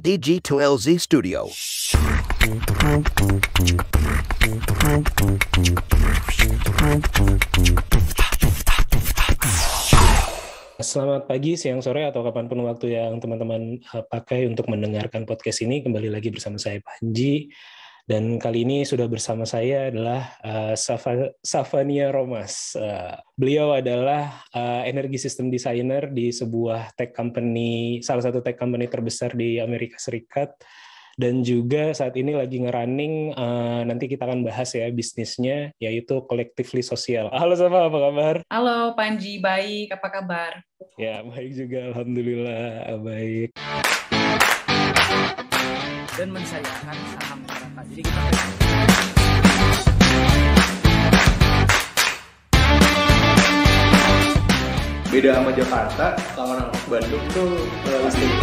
DG2LZ Studio. Selamat pagi, siang, sore, atau kapanpun waktu yang teman-teman pakai untuk mendengarkan podcast ini. Kembali lagi bersama saya, Panji. Dan kali ini sudah bersama saya adalah Safania Romas. Beliau adalah energi system designer di sebuah tech company, salah satu tech company terbesar di Amerika Serikat. Dan juga saat ini lagi ngerunning, nanti kita akan bahas ya bisnisnya, yaitu Collectively Social. Halo Safa, apa kabar? Halo Panji, baik. Apa kabar? Ya, baik juga. Alhamdulillah, baik. Dan mensyariahkan saham masyarakat. Jadi kita beda sama Jakarta, orang Bandung tuh listrik.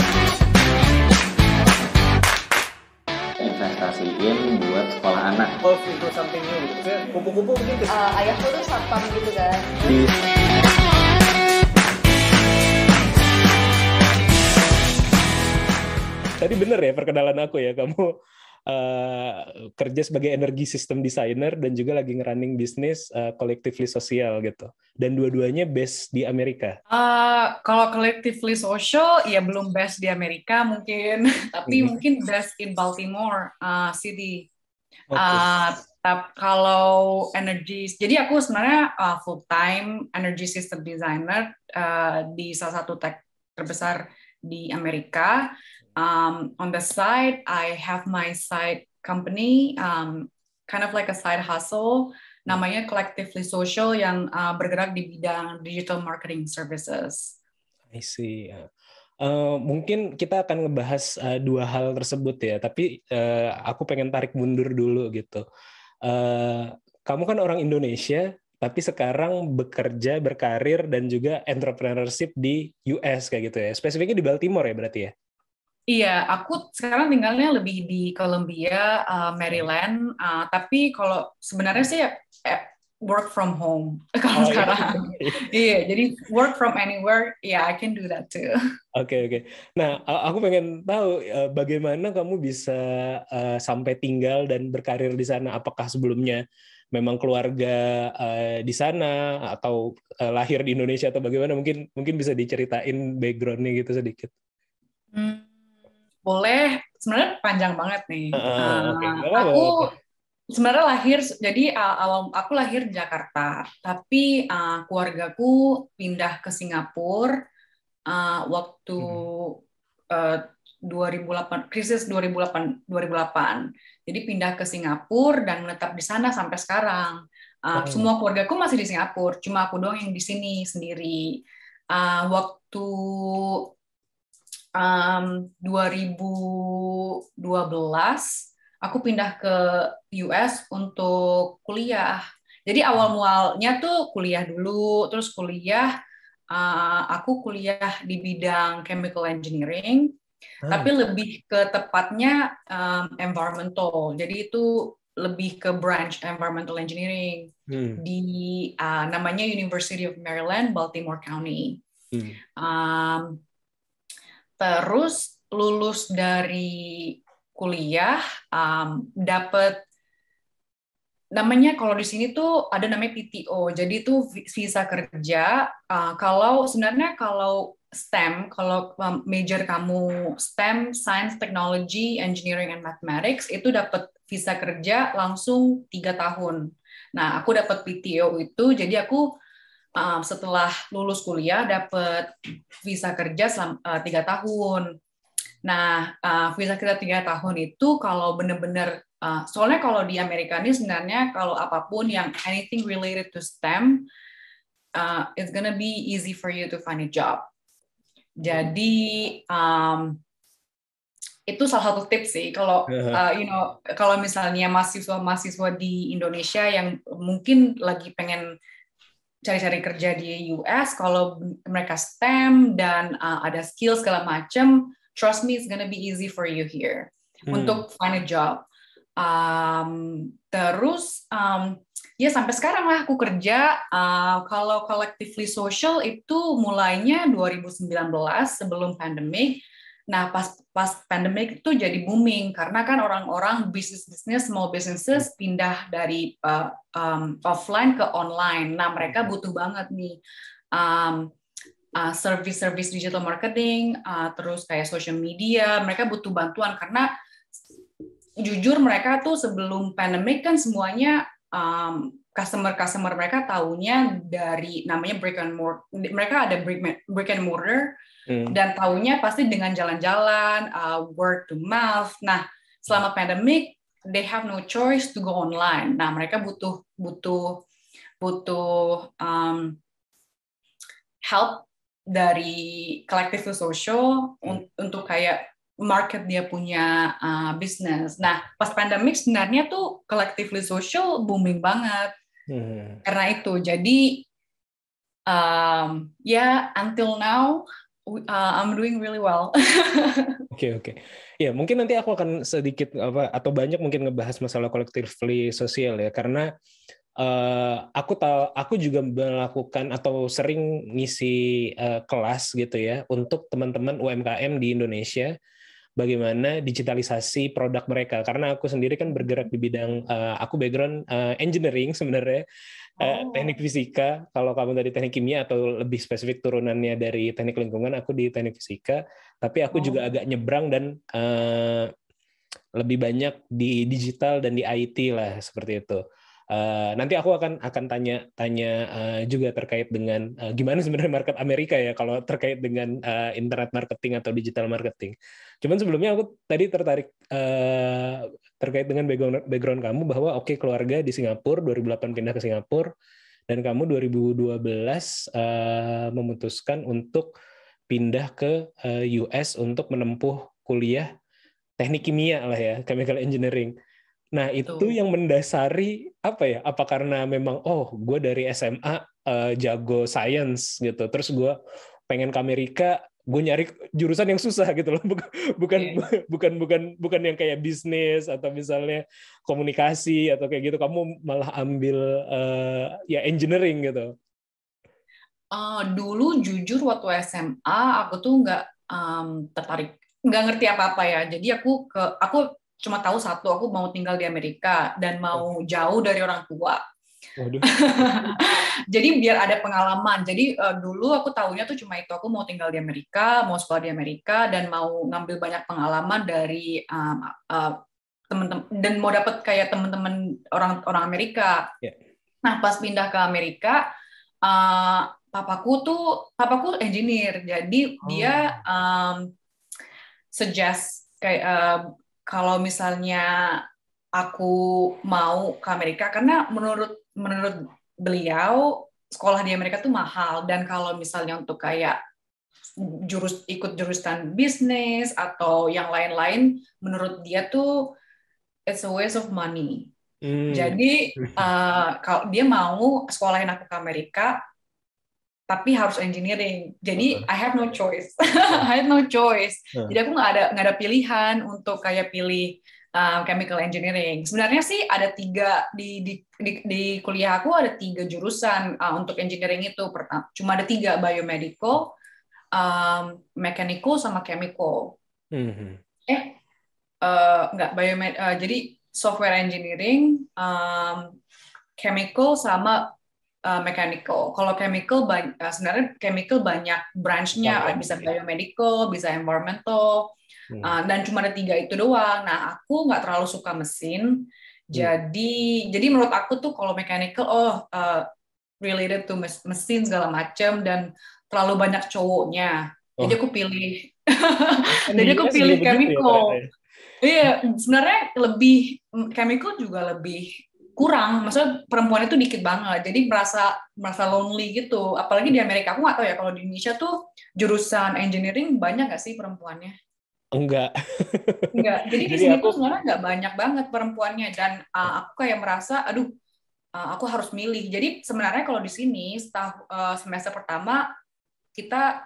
Investasiin buat sekolah anak. Oh, itu something new gitu. Kupu-kupu begitu. Ayahku tuh satpam gitu kan. Tadi bener ya perkenalan aku ya, kamu kerja sebagai energi system designer dan juga lagi ngerunning bisnis Collectively Social gitu. Dan dua-duanya based di Amerika. Kalau Collectively Social, ya belum best di Amerika mungkin, tapi mungkin best in Baltimore City. Kalau energy, jadi aku sebenarnya full time energy system designer di salah satu tech terbesar di Amerika. On the side, I have my side company, kind of like a side hustle, namanya Collectively Social yang bergerak di bidang digital marketing services. I see. Mungkin kita akan ngebahas dua hal tersebut ya, tapi aku pengen tarik mundur dulu gitu. Kamu kan orang Indonesia, tapi sekarang bekerja, berkarir, dan juga entrepreneurship di US kayak gitu ya. Spesifiknya di Baltimore ya berarti ya? Iya, aku sekarang tinggalnya lebih di Columbia, Maryland. Tapi kalau sebenarnya sih work from home kalau sekarang. Iya, jadi work from anywhere, I can do that too. Oke. Nah, aku pengen tahu bagaimana kamu bisa sampai tinggal dan berkarir di sana. Apakah sebelumnya memang keluarga di sana atau lahir di Indonesia atau bagaimana? Mungkin bisa diceritain background-nya gitu sedikit. Boleh, sebenarnya panjang banget nih. Okay. Aku sebenarnya lahir, jadi aku lahir di Jakarta, tapi keluargaku pindah ke Singapura waktu 2008, krisis 2008. Jadi pindah ke Singapura dan menetap di sana sampai sekarang. Semua keluargaku masih di Singapura, cuma aku doang yang di sini sendiri. Waktu 2012 aku pindah ke US untuk kuliah. Jadi awal mualnya tuh kuliah dulu, terus aku kuliah di bidang chemical engineering, tapi lebih ke tepatnya environmental. Jadi itu lebih ke branch environmental engineering di namanya University of Maryland, Baltimore County. Terus lulus dari kuliah, dapat namanya, kalau di sini tuh ada namanya PTO, jadi itu visa kerja. Kalau STEM, kalau major kamu STEM, Science, Technology, Engineering, and Mathematics, itu dapat visa kerja langsung 3 tahun. Nah, aku dapat PTO itu, jadi aku setelah lulus kuliah dapat visa kerja 3 tahun. Nah, visa kerja 3 tahun itu kalau benar-benar, soalnya kalau di Amerika ini sebenarnya kalau apapun yang anything related to STEM, it's gonna be easy for you to find a job. Jadi itu salah satu tips sih kalau kalau misalnya mahasiswa di Indonesia yang mungkin lagi pengen cari-cari kerja di US, kalau mereka STEM dan ada skill segala macam, trust me, it's gonna be easy for you here untuk find a job. Terus ya sampai sekarang lah aku kerja. Kalau Collectively Social itu mulainya 2019 sebelum pandemic. Nah, pas pandemic itu jadi booming karena kan orang-orang bisnis small businesses pindah dari offline ke online. Nah, mereka butuh banget nih service digital marketing, terus kayak social media. Mereka butuh bantuan karena jujur mereka tuh sebelum pandemic kan semuanya customer mereka taunya dari namanya brick and mortar. Mereka ada brick and mortar dan taunya pasti dengan jalan-jalan, word to mouth. Nah, selama pandemic they have no choice to go online. Nah, mereka butuh help dari collective to social untuk kayak market dia punya bisnis. Nah, pas pandemic sebenarnya tuh collectively social booming banget. Karena itu. Jadi until now I'm doing really well. Oke. Ya, mungkin nanti aku akan sedikit atau banyak mungkin ngebahas masalah collectively social ya, karena aku juga melakukan atau sering ngisi kelas gitu ya untuk teman-teman UMKM di Indonesia, bagaimana digitalisasi produk mereka. Karena aku sendiri kan bergerak di bidang, aku background engineering sebenarnya, teknik fisika. Kalau kamu dari teknik kimia atau lebih spesifik turunannya dari teknik lingkungan, aku di teknik fisika. Tapi aku juga agak nyebrang dan lebih banyak di digital dan di IT lah, seperti itu. Nanti aku akan tanya juga terkait dengan gimana sebenarnya market Amerika ya kalau terkait dengan internet marketing atau digital marketing. Cuman sebelumnya aku tadi tertarik terkait dengan background kamu bahwa keluarga di Singapura 2008 pindah ke Singapura dan kamu 2012 memutuskan untuk pindah ke US untuk menempuh kuliah teknik kimia lah ya, chemical engineering. Nah, itu yang mendasari apa ya? Apa karena memang gue dari SMA jago science gitu. Terus gue pengen ke Amerika, gue nyari jurusan yang susah gitu loh. Bukan yang kayak bisnis atau misalnya komunikasi atau kayak gitu. Kamu malah ambil ya engineering gitu. Dulu jujur waktu SMA aku tuh nggak tertarik, nggak ngerti apa-apa ya. Jadi aku cuma tahu satu, aku mau tinggal di Amerika dan mau jauh dari orang tua. Jadi biar ada pengalaman. Jadi dulu aku tahunya tuh cuma itu, aku mau tinggal di Amerika, mau sekolah di Amerika, dan mau ngambil banyak pengalaman dari teman-teman dan mau dapat kayak teman-teman orang Amerika. Nah, pas pindah ke Amerika, papaku engineer, jadi dia suggest kayak kalau misalnya aku mau ke Amerika, karena menurut beliau sekolah di Amerika tuh mahal, dan kalau misalnya untuk kayak ikut jurusan bisnis atau yang lain-lain, menurut dia tuh it's a waste of money. Jadi kalau dia mau sekolahin aku ke Amerika, tapi harus engineering. Jadi I have no choice. I had no choice. Jadi aku nggak ada pilihan untuk kayak pilih chemical engineering. Sebenarnya sih ada 3 di kuliah aku ada 3 jurusan untuk engineering itu. Cuma ada 3, biomedical, mechanical sama chemical. Enggak, jadi software engineering, chemical sama mechanical. Kalau chemical sebenarnya chemical banyak branch-nya, bisa biomedical, bisa environmental, dan cuma ada 3 itu doang. Nah, aku nggak terlalu suka mesin, jadi menurut aku tuh kalau mechanical related to mesin segala macam dan terlalu banyak cowoknya. Jadi aku pilih chemical. Iya, sebenarnya chemical juga lebih kurang, maksudnya perempuan itu dikit banget, jadi merasa lonely gitu. Apalagi di Amerika, aku nggak tahu ya kalau di Indonesia tuh jurusan engineering banyak nggak sih perempuannya? Enggak. Jadi di sini tuh sebenarnya nggak banyak banget perempuannya, dan aku kayak merasa, aku harus milih. Jadi sebenarnya kalau di sini semester pertama kita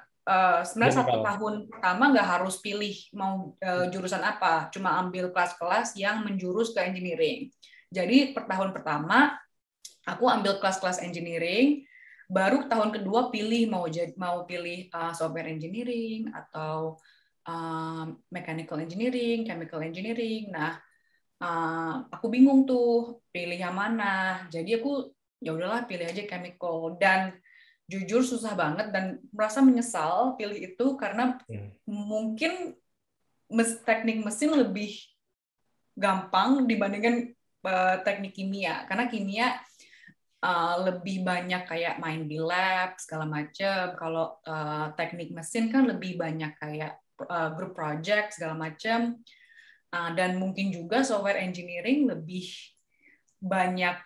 sebenarnya 1 tahun pertama nggak harus pilih mau jurusan apa, cuma ambil kelas-kelas yang menjurus ke engineering. Jadi tahun pertama aku ambil kelas-kelas engineering, baru tahun kedua pilih mau pilih software engineering atau mechanical engineering, chemical engineering. Nah, aku bingung tuh pilih yang mana. Jadi aku ya udahlah pilih aja chemical, dan jujur susah banget dan merasa menyesal pilih itu karena mungkin teknik mesin lebih gampang dibandingkan teknik kimia, karena kimia lebih banyak kayak main di lab segala macam. Kalau teknik mesin kan lebih banyak kayak group project segala macam, dan mungkin juga software engineering lebih banyak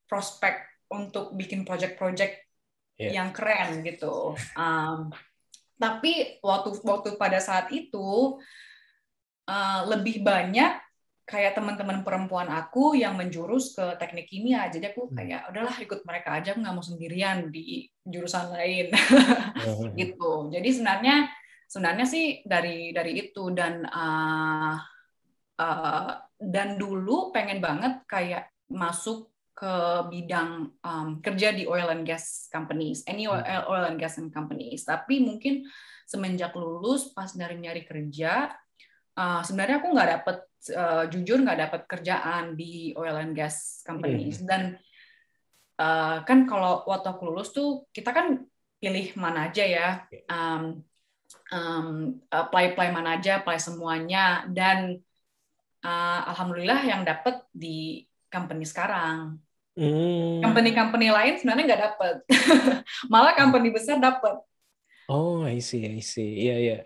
prospek untuk bikin project-project yang keren gitu. Tapi waktu pada saat itu lebih banyak kayak teman-teman perempuan aku yang menjurus ke teknik kimia, jadi aku kayak udahlah ikut mereka aja, nggak mau sendirian di jurusan lain gitu. Jadi sebenarnya sih dari itu, dan dulu pengen banget kayak masuk ke bidang kerja di oil and gas companies, any oil and gas companies. Tapi mungkin semenjak lulus pas nyari kerja, sebenarnya aku jujur nggak dapet kerjaan di oil and gas companies. Dan kan kalau waktu aku lulus tuh kita kan pilih mana aja ya, apply mana aja, apply semuanya, dan alhamdulillah yang dapet di company sekarang. Company lain sebenarnya nggak dapet, malah company besar dapet. Oh, I see. Iya.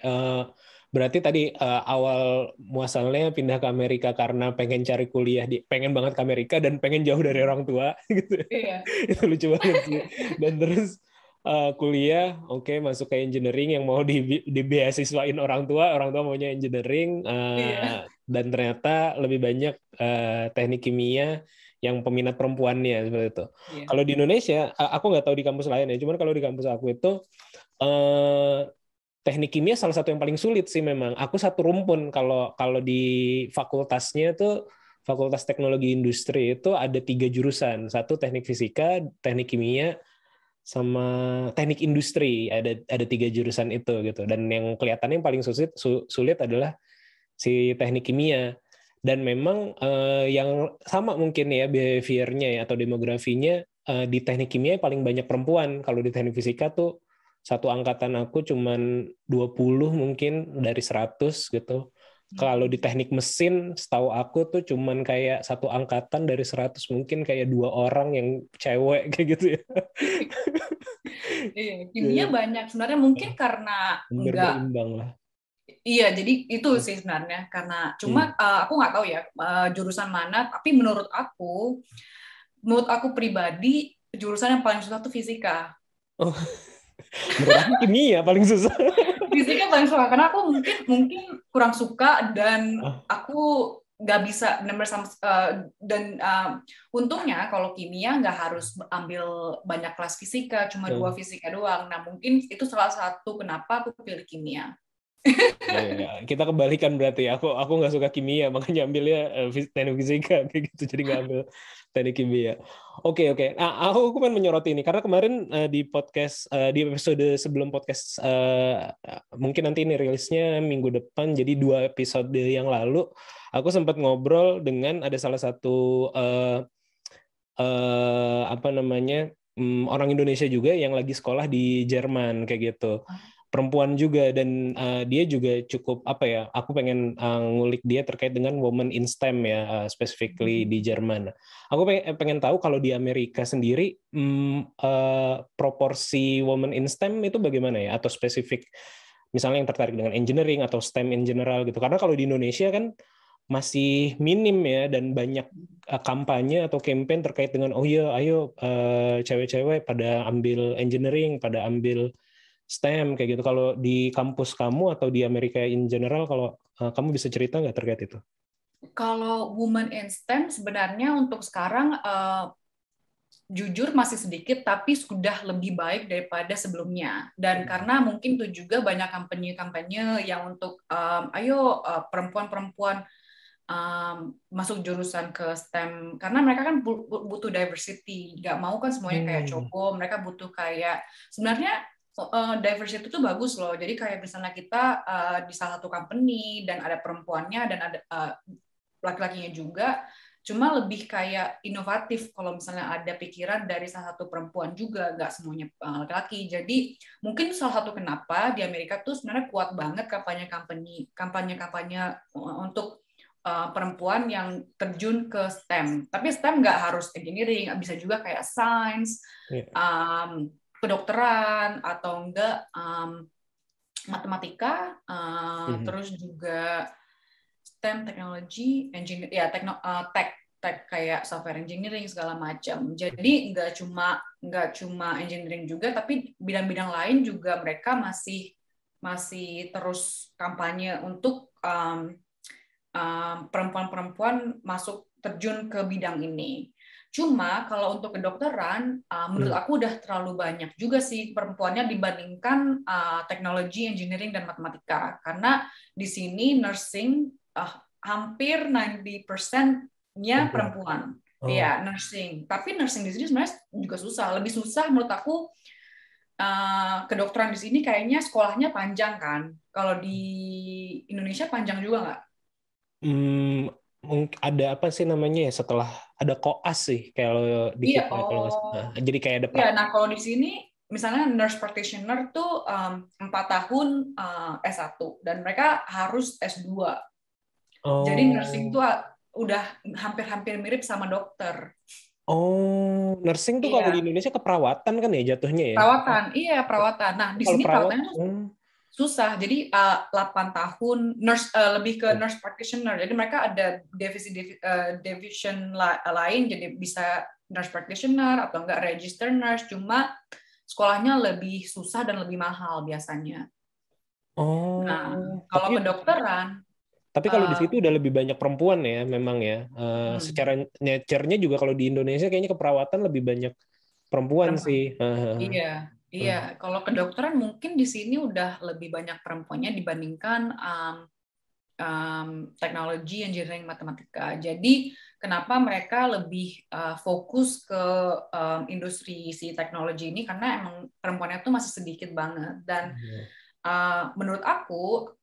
Berarti tadi awal muasalnya pindah ke Amerika karena pengen cari kuliah, pengen banget ke Amerika dan pengen jauh dari orang tua, gitu. Iya. Itu lucu banget sih. Dan terus kuliah, masuk ke engineering yang mau dibeasiswain orang tua maunya engineering, dan ternyata lebih banyak teknik kimia yang peminat perempuannya seperti itu. Iya. Kalau di Indonesia, aku nggak tahu di kampus lain ya, cuman kalau di kampus aku itu teknik kimia salah satu yang paling sulit sih memang. Aku satu rumpun kalau di fakultasnya tuh, Fakultas Teknologi Industri itu ada 3 jurusan. Satu teknik fisika, teknik kimia, sama teknik industri. Ada 3 jurusan itu gitu. Dan yang kelihatannya yang paling sulit adalah si teknik kimia. Dan memang yang sama mungkin ya behaviornya ya atau demografinya, di teknik kimia paling banyak perempuan. Kalau di teknik fisika tuh satu angkatan aku cuman 20 mungkin dari 100 gitu. Kalau di teknik mesin setahu aku tuh cuman kayak satu angkatan dari 100 mungkin kayak 2 orang yang cewek kayak gitu ya. Iya, kimia banyak sebenarnya, mungkin karena enggak berimbang lah. Iya, jadi itu sih sebenarnya karena cuma aku nggak tahu ya jurusan mana, tapi menurut aku pribadi jurusan yang paling susah tuh fisika. Oh. Menurut aku kimia paling susah. Fisika paling susah karena aku mungkin kurang suka, dan aku nggak bisa benar-benar dan untungnya kalau kimia nggak harus ambil banyak kelas fisika, cuma 2 fisika doang. Nah mungkin itu salah satu kenapa aku pilih kimia. Ya. Kita kebalikan berarti. Aku nggak suka kimia, makanya ambilnya teknik fisika kayak gitu, jadi nggak ambil teknik kimia. Oke. Nah, aku pengen menyoroti ini karena kemarin di podcast di episode sebelum podcast, mungkin nanti ini rilisnya minggu depan, jadi 2 episode yang lalu aku sempat ngobrol dengan ada salah satu orang Indonesia juga yang lagi sekolah di Jerman kayak gitu. Perempuan juga, dan dia juga cukup aku pengen ngulik dia terkait dengan women in STEM ya, specifically di Jerman. Aku pengen tahu kalau di Amerika sendiri proporsi women in STEM itu bagaimana ya, atau spesifik misalnya yang tertarik dengan engineering atau STEM in general gitu. Karena kalau di Indonesia kan masih minim ya, dan banyak kampanye atau campaign terkait dengan ayo cewek-cewek pada ambil engineering, pada ambil STEM kayak gitu. Kalau di kampus kamu atau di Amerika in general, kalau kamu bisa cerita nggak terkait itu? Kalau women in STEM sebenarnya untuk sekarang jujur masih sedikit, tapi sudah lebih baik daripada sebelumnya. Dan karena mungkin itu juga banyak kampanye yang untuk perempuan-perempuan masuk jurusan ke STEM, karena mereka kan butuh diversity, nggak mau kan semuanya kayak cowok. Mereka butuh kayak sebenarnya diversity itu bagus loh. Jadi kayak misalnya kita di salah satu company dan ada perempuannya dan ada laki-lakinya juga, cuma lebih kayak inovatif kalau misalnya ada pikiran dari salah satu perempuan juga, nggak semuanya laki-laki. Jadi mungkin salah satu kenapa di Amerika tuh sebenarnya kuat banget kampanye-kampanye untuk perempuan yang terjun ke STEM. Tapi STEM nggak harus engineering, bisa juga kayak science, kedokteran, atau enggak matematika, terus juga STEM, teknologi, engineer, ya tech kayak software engineering segala macam. Jadi nggak cuma engineering juga, tapi bidang-bidang lain juga mereka masih terus kampanye untuk perempuan-perempuan masuk terjun ke bidang ini. Cuma kalau untuk kedokteran, menurut aku udah terlalu banyak juga sih perempuannya dibandingkan teknologi, engineering, dan matematika. Karena di sini nursing hampir 90%-nya perempuan. Iya, nursing. Tapi nursing di sini sebenarnya juga susah. Lebih susah menurut aku kedokteran di sini kayaknya sekolahnya panjang kan. Kalau di Indonesia panjang juga nggak? Ada apa sih namanya ya setelah ada koas sih kalau di kita kalau nggak salah. Jadi kayak ada Iya, nah kalau di sini misalnya nurse practitioner tuh 4 tahun S1 dan mereka harus S2. Jadi nursing tuh udah hampir-hampir mirip sama dokter. Nursing tuh kalau di Indonesia keperawatan kan ya jatuhnya ya? Perawatan, iya perawatan. Nah di sini perawatannya susah. Jadi 8 tahun nurse lebih ke nurse practitioner. Jadi mereka ada division lain, jadi bisa nurse practitioner atau enggak register nurse. Cuma sekolahnya lebih susah dan lebih mahal biasanya. Nah kalau kedokteran. Tapi kalau di situ udah lebih banyak perempuan ya, memang ya. Secara nature-nya juga kalau di Indonesia kayaknya keperawatan lebih banyak perempuan sih. Iya. Kalau kedokteran mungkin di sini udah lebih banyak perempuannya dibandingkan teknologi, engineering, matematika. Jadi kenapa mereka lebih fokus ke industri si teknologi ini karena emang perempuannya tuh masih sedikit banget. Dan menurut aku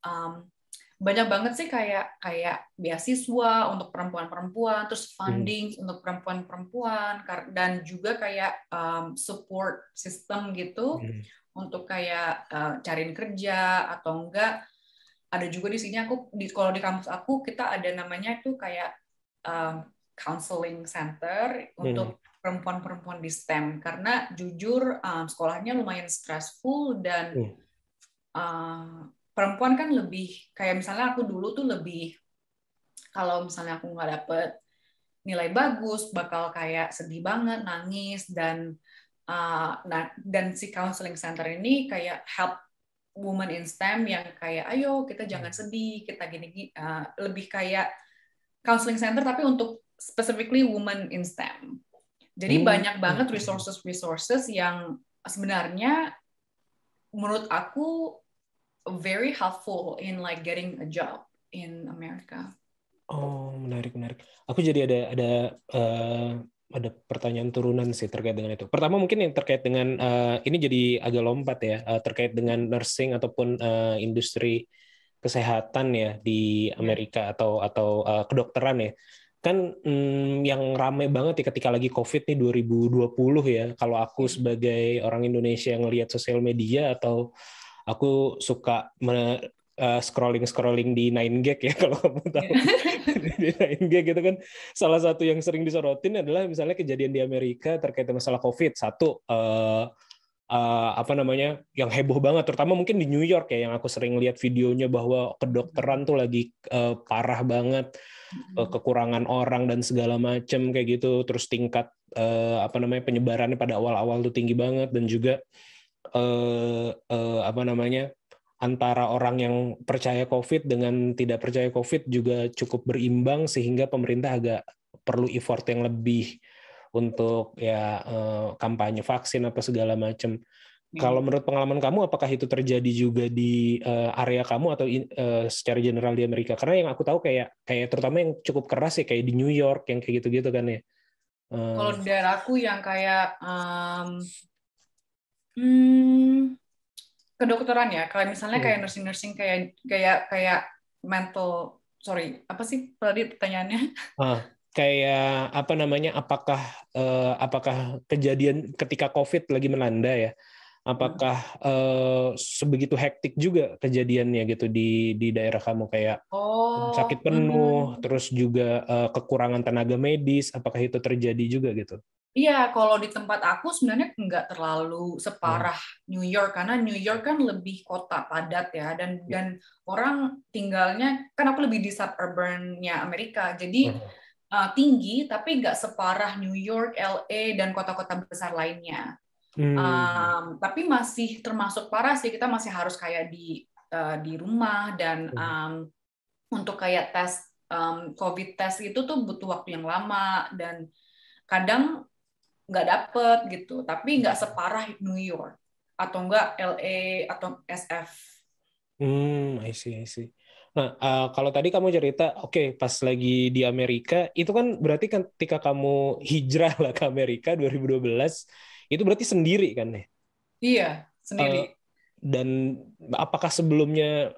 banyak banget sih kayak beasiswa untuk perempuan-perempuan, terus funding untuk perempuan-perempuan, dan juga kayak support system gitu untuk kayak cariin kerja atau enggak. Ada juga di sini kalau di kampus aku kita ada namanya itu kayak counseling center untuk perempuan-perempuan di STEM karena jujur sekolahnya lumayan stressful dan perempuan kan lebih kayak misalnya aku dulu tuh lebih kalau misalnya aku nggak dapet nilai bagus bakal kayak sedih banget nangis dan si counseling center ini kayak help women in STEM yang kayak ayo kita jangan sedih kita gini lebih kayak counseling center tapi untuk specifically women in STEM. Jadi banyak banget resources yang sebenarnya menurut aku very helpful in like getting a job in America. Menarik. Aku jadi ada pertanyaan turunan sih terkait dengan itu. Pertama mungkin yang terkait dengan ini jadi agak lompat ya, terkait dengan nursing ataupun industri kesehatan ya di Amerika atau kedokteran ya. Kan yang ramai banget ya ketika lagi COVID nih 2020 ya. Kalau aku sebagai orang Indonesia yang ngelihat sosial media atau aku suka scrolling di 9gag ya kalau kamu tahu. Di 9gag gitu kan salah satu yang sering disorotin adalah misalnya kejadian di Amerika terkait masalah COVID. Satu yang heboh banget terutama mungkin di New York ya yang aku sering lihat videonya bahwa kedokteran tuh lagi parah banget, kekurangan orang dan segala macam kayak gitu, terus tingkat penyebarannya pada awal-awal tuh tinggi banget dan juga antara orang yang percaya COVID dengan tidak percaya COVID juga cukup berimbang sehingga pemerintah agak perlu effort yang lebih untuk kampanye vaksin apa segala macam. Kalau menurut pengalaman kamu apakah itu terjadi juga di area kamu atau secara general di Amerika? Karena yang aku tahu kayak terutama yang cukup keras ya kayak di New York yang kayak gitu-gitu kan ya. Kalau di daerahku yang kayak kedokteran ya. Kalau misalnya kayak nursing kayak mental, apa sih tadi pertanyaannya? Kayak apa namanya? Apakah kejadian ketika COVID lagi melanda ya? Apakah sebegitu hektik juga kejadiannya gitu di daerah kamu, kayak sakit penuh, terus juga kekurangan tenaga medis? Apakah itu terjadi juga gitu? Iya, kalau di tempat aku sebenarnya nggak terlalu separah New York, karena New York kan lebih kota padat ya, dan orang tinggalnya, kan aku lebih di suburban-nya Amerika, jadi tinggi, tapi nggak separah New York, LA, dan kota-kota besar lainnya. Tapi masih termasuk parah sih, kita masih harus kayak di rumah, dan untuk kayak tes COVID test itu tuh butuh waktu yang lama, dan kadang nggak dapet gitu, tapi nggak separah New York atau enggak LA atau SF. I see. Nah, kalau tadi kamu cerita, pas lagi di Amerika, itu kan berarti kan ketika kamu hijrah lah ke Amerika 2012, itu berarti sendiri kan ya? Iya, sendiri. Dan apakah sebelumnya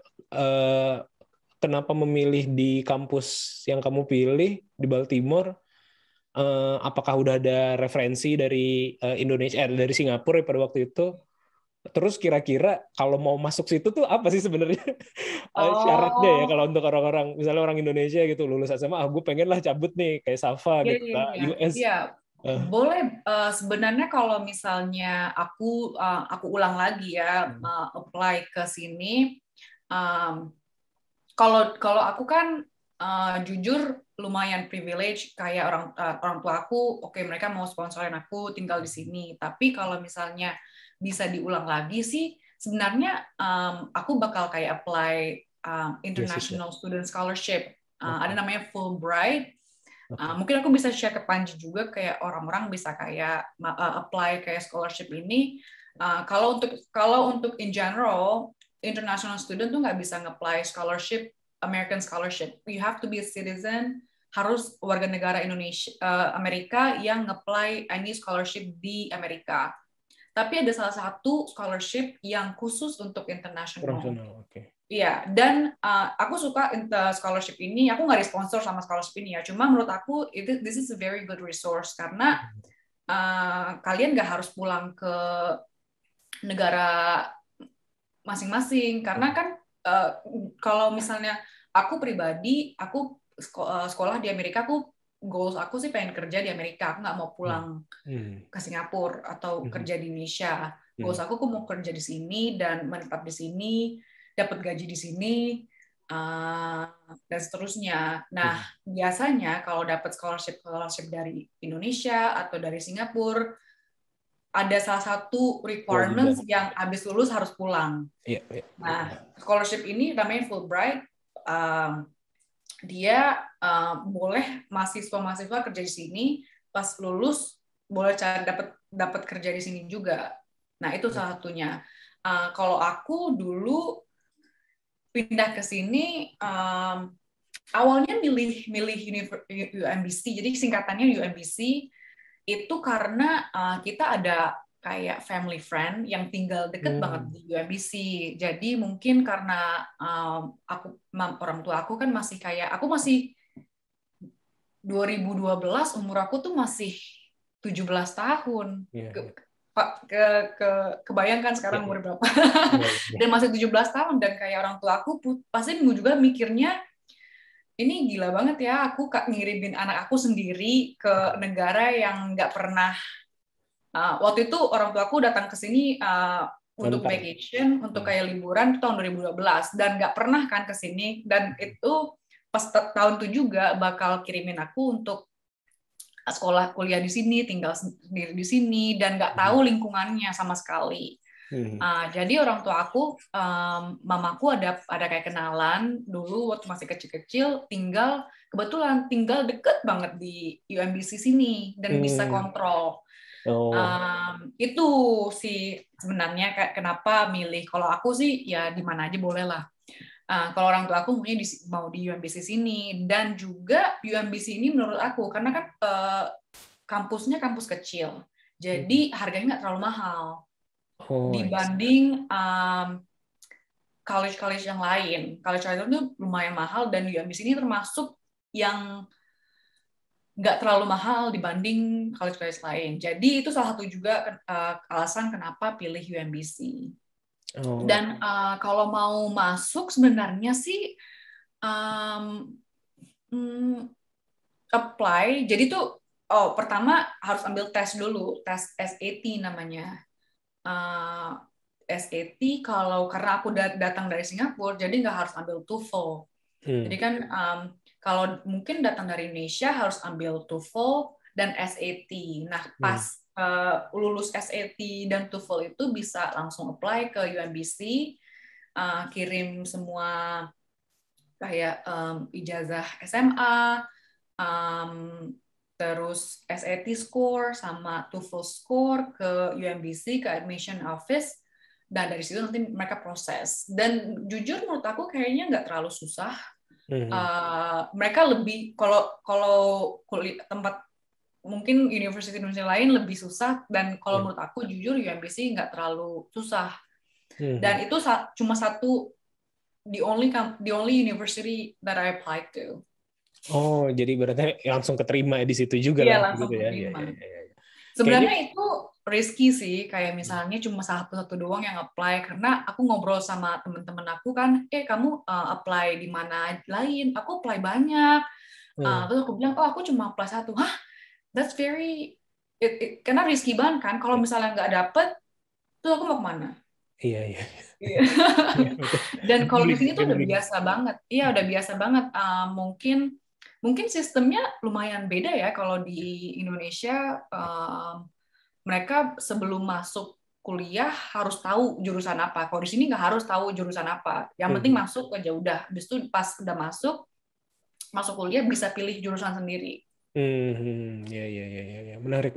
kenapa memilih di kampus yang kamu pilih di Baltimore? Apakah udah ada referensi dari Indonesia, dari Singapura pada waktu itu? Terus kira-kira kalau mau masuk situ tuh apa sih sebenarnya syaratnya ya, kalau untuk orang-orang, misalnya orang Indonesia gitu lulus SMA, gue pengen lah cabut nih kayak Safa gitu, US. Iya, boleh. Sebenarnya kalau misalnya aku ulang lagi ya, apply ke sini. Kalau aku kan jujur lumayan privilege, kayak orang tua aku, mereka mau sponsorin aku tinggal di sini. Tapi kalau misalnya bisa diulang lagi sih, sebenarnya aku bakal kayak apply International Student Scholarship. Ada namanya Fulbright. Mungkin aku bisa share ke Panji juga, kayak orang-orang bisa kayak apply kayak scholarship ini. Kalau untuk in general, international student tuh nggak bisa nge-apply scholarship, American scholarship. You have to be a citizen, harus warga negara Amerika yang nge-apply any scholarship di Amerika. Tapi ada salah satu scholarship yang khusus untuk international. Iya, dan aku suka scholarship ini. Aku nggak di-sponsor sama scholarship ini ya. Cuma menurut aku this is a very good resource, karena kalian nggak harus pulang ke negara masing-masing. Karena kan kalau misalnya aku pribadi, aku sekolah di Amerika, goals aku sih pengen kerja di Amerika. Aku nggak mau pulang ke Singapura atau kerja di Indonesia. Goals aku mau kerja di sini dan menetap di sini, dapat gaji di sini, dan seterusnya. Nah, biasanya kalau dapat scholarship dari Indonesia atau dari Singapura, ada salah satu requirements yang habis lulus harus pulang. Nah, scholarship ini namanya Fulbright. Dia boleh mahasiswa kerja di sini, pas lulus boleh dapat kerja di sini juga. Nah, itu salah satunya. Kalau aku dulu pindah ke sini, awalnya milih UMBC. Jadi singkatannya UMBC itu karena kita ada kayak family friend yang tinggal deket banget di UMBC. Jadi mungkin karena orang tua aku kan masih kayak, aku masih 2012, umur aku tuh masih 17 tahun. Kebayangkan sekarang umur berapa. Dan masih 17 tahun, dan kayak orang tua aku pasti juga mikirnya, ini gila banget ya, aku ngirimin anak aku sendiri ke negara yang nggak pernah. Waktu itu orang tua aku datang ke sini untuk vacation, untuk kayak liburan tahun 2012, dan nggak pernah kan ke sini. Dan itu pas tahun itu juga bakal kirimin aku untuk sekolah kuliah di sini, tinggal sendiri di sini, dan nggak tahu lingkungannya sama sekali. Jadi orang tua aku, mamaku ada kayak kenalan dulu waktu masih kecil-kecil, kebetulan tinggal deket banget di UMBC sini dan bisa kontrol. Itu sih sebenarnya kenapa milih. Kalau aku sih ya di mana aja boleh lah. Kalau orang tua aku mau di UMBC sini, dan juga UMBC ini menurut aku karena kan kampusnya kampus kecil, jadi harganya nggak terlalu mahal. Oh, I see. dibanding college-college yang lain. College itu lumayan mahal dan UMBC ini termasuk yang nggak terlalu mahal dibanding college-college lain. Jadi itu salah satu juga alasan kenapa pilih UMBC. Oh, Dan kalau mau masuk sebenarnya sih apply. Jadi tuh pertama harus ambil tes dulu, tes SAT namanya. SAT karena aku datang dari Singapura, jadi nggak harus ambil TOEFL. Jadi kan kalau mungkin datang dari Indonesia harus ambil TOEFL dan SAT. Nah pas lulus SAT dan TOEFL itu bisa langsung apply ke UMBC, kirim semua kayak ijazah SMA, terus SAT score sama TOEFL score ke UMBC, ke admission office, dan dari situ nanti mereka proses. Dan jujur menurut aku kayaknya nggak terlalu susah. Mereka lebih kalau tempat mungkin university lain lebih susah, dan kalau menurut aku jujur UMBC nggak terlalu susah. Dan itu cuma satu the only university that I applied to. Oh, jadi berarti langsung keterima di situ juga Iya, lah langsung gitu ya. keterima. Ya. Sebenarnya itu risky sih, kayak misalnya cuma satu doang yang apply, karena aku ngobrol sama teman-teman aku kan, kamu apply di mana lain? Aku apply banyak. Terus aku bilang, aku cuma apply satu. Hah? That's very karena risky banget kan, kalau misalnya nggak dapet, terus aku mau kemana? Iya. Dan kalau di sini tuh udah biasa banget. Iya, udah biasa banget. Mungkin sistemnya lumayan beda ya. Kalau di Indonesia, mereka sebelum masuk kuliah harus tahu jurusan apa. Kalau di sini nggak harus tahu jurusan apa. Yang penting masuk aja udah. Habis itu pas udah masuk kuliah bisa pilih jurusan sendiri. Ya. Menarik.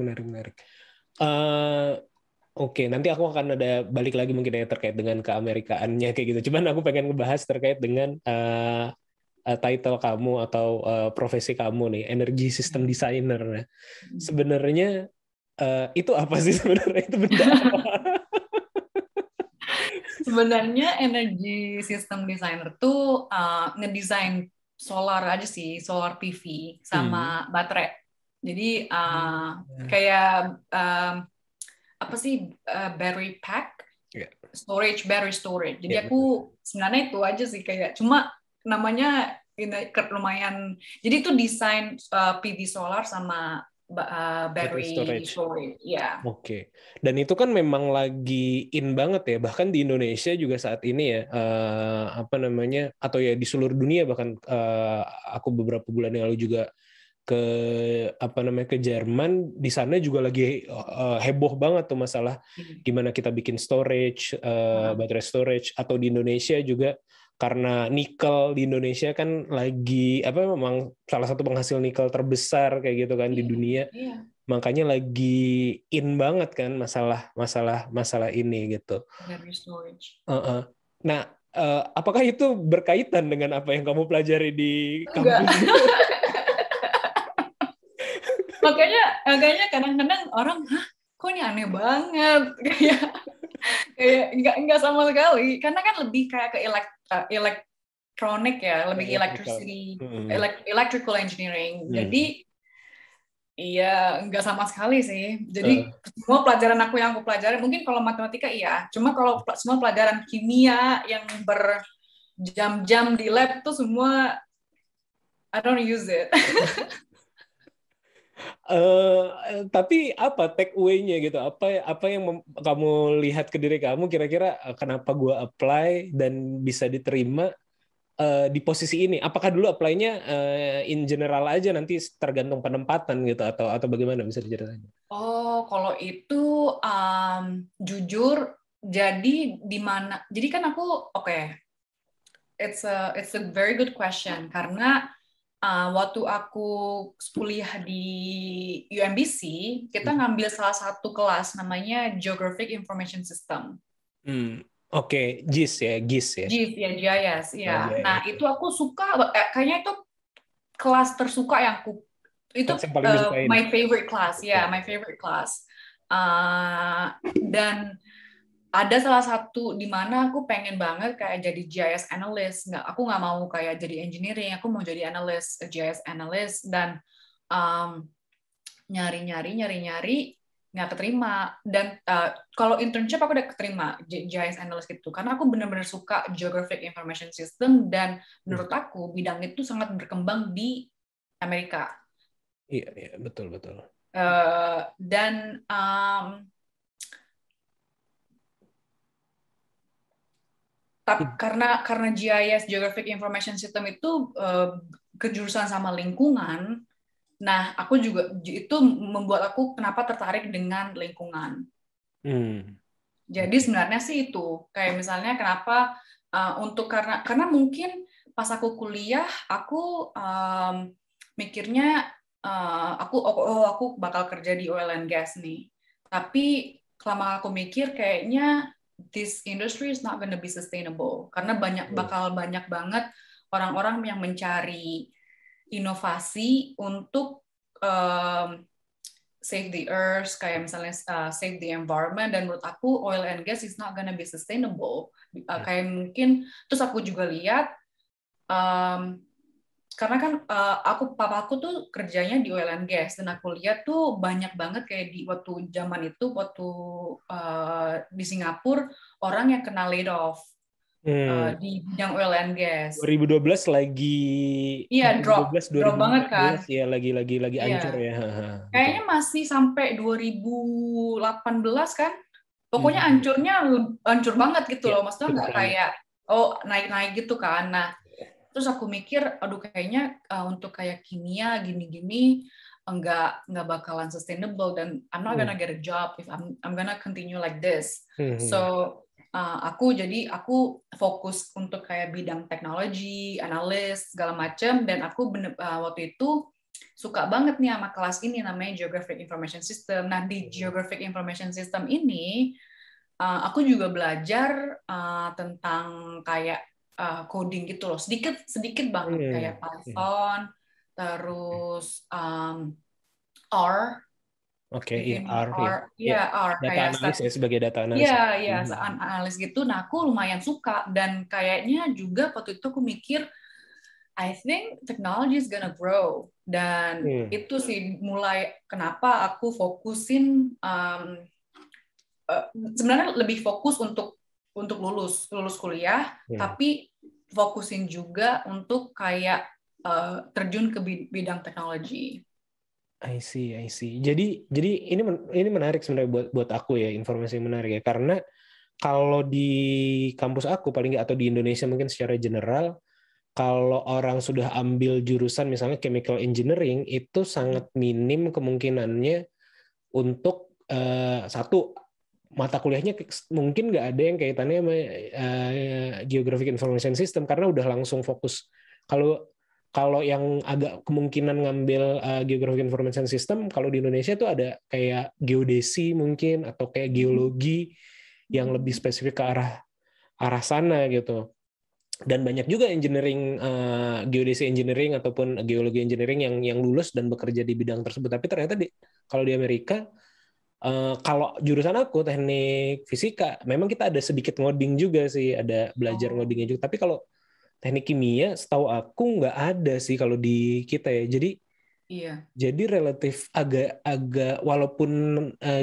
Oke, nanti aku akan ada balik lagi mungkin ya terkait dengan keamerikaannya kayak gitu. Cuman aku pengen ngebahas terkait dengan title kamu atau profesi kamu nih, energy system designer. Nah, sebenarnya itu apa sih sebenarnya, itu benda apa? Sebenarnya energy system designer tuh ngedesain solar aja sih, solar PV sama baterai. Jadi kayak apa sih, battery pack, battery storage. Jadi aku sebenarnya itu aja sih, kayak cuma namanya lumayan. Jadi itu desain PV solar sama battery storage. Ya. Oke. Dan itu kan memang lagi in banget ya, bahkan di Indonesia juga saat ini ya, atau ya di seluruh dunia, bahkan aku beberapa bulan yang lalu juga ke Jerman, di sana juga lagi heboh banget tuh masalah gimana kita bikin storage, baterai storage, atau di Indonesia juga karena nikel di Indonesia kan lagi memang salah satu penghasil nikel terbesar kayak gitu kan di dunia. Makanya lagi in banget kan masalah ini gitu. Battery storage. Nah, apakah itu berkaitan dengan apa yang kamu pelajari di kampus? Makanya kadang-kadang orang, kok ini aneh banget, kayak nggak sama sekali, karena kan lebih kayak ke elektronik ya, lebih electrical engineering. Jadi iya, nggak sama sekali sih. Jadi semua pelajaran yang aku pelajari, mungkin kalau matematika iya, cuma kalau semua pelajaran kimia yang berjam-jam di lab tuh semua I don't use it. Tapi apa take away-nya gitu? Apa yang kamu lihat ke diri kamu, kira-kira kenapa gue apply dan bisa diterima di posisi ini? Apakah dulu apply-nya in general aja, nanti tergantung penempatan gitu, atau bagaimana, bisa diceritain? Oh, kalau itu jujur, jadi di mana? Jadi kan aku it's a very good question, karena waktu aku kuliah di UMBC, kita ngambil salah satu kelas namanya Geographic Information System. Oke, GIS ya. GIS ya. Nah, itu aku suka, kayaknya itu kelas tersuka yang aku, itu my favorite class, my favorite class. Dan ada salah satu di mana aku pengen banget kayak jadi GIS analyst. Aku nggak mau kayak jadi engineering, aku mau jadi analyst, GIS analyst. Dan nyari nggak keterima. Dan kalau internship aku udah keterima GIS analyst gitu, karena aku benar-benar suka Geographic Information System, dan menurut aku bidang itu sangat berkembang di Amerika. Iya, betul. Dan karena GIS Geographic Information System itu kejurusan sama lingkungan, nah aku juga itu membuat aku kenapa tertarik dengan lingkungan. Jadi sebenarnya sih itu kayak misalnya kenapa karena mungkin pas aku kuliah aku mikirnya aku bakal kerja di oil and gas nih, tapi selama aku mikir kayaknya this industry is not gonna be sustainable, karena bakal banyak banget orang-orang yang mencari inovasi untuk save the earth, kayak misalnya save the environment, dan menurut aku oil and gas is not gonna be sustainable. Kayak mungkin terus aku juga lihat karena kan papaku tuh kerjanya di oil and gas, dan aku lihat tuh banyak banget kayak di waktu zaman itu di Singapura orang yang kena laid off di bidang oil and gas. 2012 lagi. Iya, drop banget kan. Ya lagi hancur ya. Kayaknya masih sampai 2018 kan. Pokoknya hancur banget gitu loh. Maksudnya nggak kayak naik gitu kan. Nah, terus aku mikir, aduh kayaknya untuk kayak kimia gini-gini nggak bakalan sustainable, dan I'm not gonna get a job if I'm gonna continue like this. So aku fokus untuk kayak bidang teknologi, analis segala macam, dan aku waktu itu suka banget nih sama kelas ini namanya Geographic Information System. Nah, di Geographic Information System ini aku juga belajar tentang kayak coding gitu loh, sedikit banget kayak Python, terus R. R. Data analis ya, sebagai data analis. Iya, analis gitu. Nah, aku lumayan suka, dan kayaknya juga waktu itu aku mikir, I think technology is gonna grow, dan itu sih mulai kenapa aku fokusin sebenarnya lebih fokus untuk lulus kuliah, tapi fokusin juga untuk kayak terjun ke bidang teknologi. I see. Jadi ini menarik sebenarnya buat aku ya, informasi yang menarik ya, karena kalau di kampus aku paling nggak, atau di Indonesia mungkin secara general, kalau orang sudah ambil jurusan misalnya chemical engineering, itu sangat minim kemungkinannya untuk satu, mata kuliahnya mungkin nggak ada yang kaitannya sama Geographic Information System, karena udah langsung fokus. Kalau yang agak kemungkinan ngambil Geographic Information System, kalau di Indonesia tuh ada kayak geodesi mungkin, atau kayak geologi yang lebih spesifik ke arah sana gitu. Dan banyak juga engineering, geodesi engineering ataupun geologi engineering yang lulus dan bekerja di bidang tersebut. Tapi ternyata kalau di Amerika, kalau jurusan aku teknik fisika, memang kita ada sedikit ngoding juga sih, ada belajar ngodingnya juga. Tapi kalau teknik kimia, setahu aku nggak ada sih kalau di kita ya. Jadi relatif agak walaupun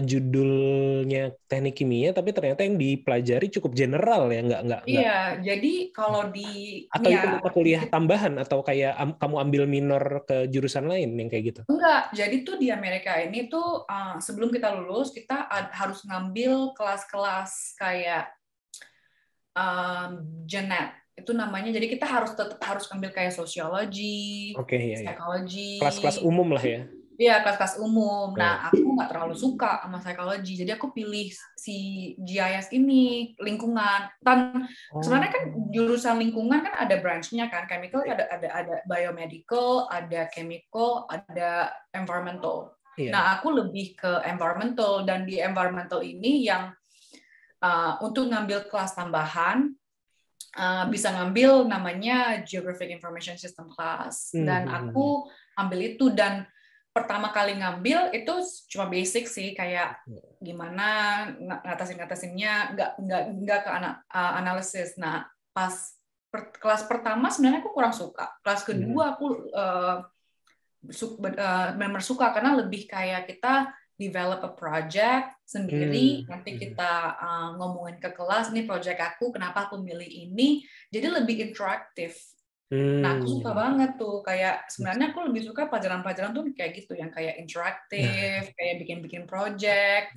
judulnya teknik kimia, tapi ternyata yang dipelajari cukup general ya, nggak. Iya, jadi kalau di atau itu mata kuliah tambahan, atau kayak kamu ambil minor ke jurusan lain yang kayak gitu? Enggak, jadi tuh di Amerika ini tuh sebelum kita lulus kita harus ngambil kelas-kelas kayak genet. Itu namanya, jadi kita tetap harus ambil kayak sosiologi, psikologi, kelas-kelas umum lah ya. Iya, kelas-kelas umum. Nah, aku nggak terlalu suka sama psikologi, jadi aku pilih si GIS ini, lingkungan. Dan sebenarnya kan jurusan lingkungan kan ada branch-nya kan, chemical ada biomedical, ada chemical, ada environmental. Nah, aku lebih ke environmental, dan di environmental ini yang untuk ngambil kelas tambahan bisa ngambil namanya Geographic Information System class, dan aku ambil itu. Dan pertama kali ngambil itu cuma basic sih, kayak gimana ngatasinnya, nggak ke analisis. Nah, pas kelas pertama sebenarnya aku kurang suka. Kelas kedua aku benar-benar suka karena lebih kayak kita develop a project sendiri, nanti kita ngomongin ke kelas, ini project aku, kenapa aku milih ini, jadi lebih interaktif. Nah, aku suka banget tuh, kayak sebenarnya aku lebih suka pelajaran-pelajaran tuh kayak gitu, yang kayak interaktif, kayak bikin-bikin project.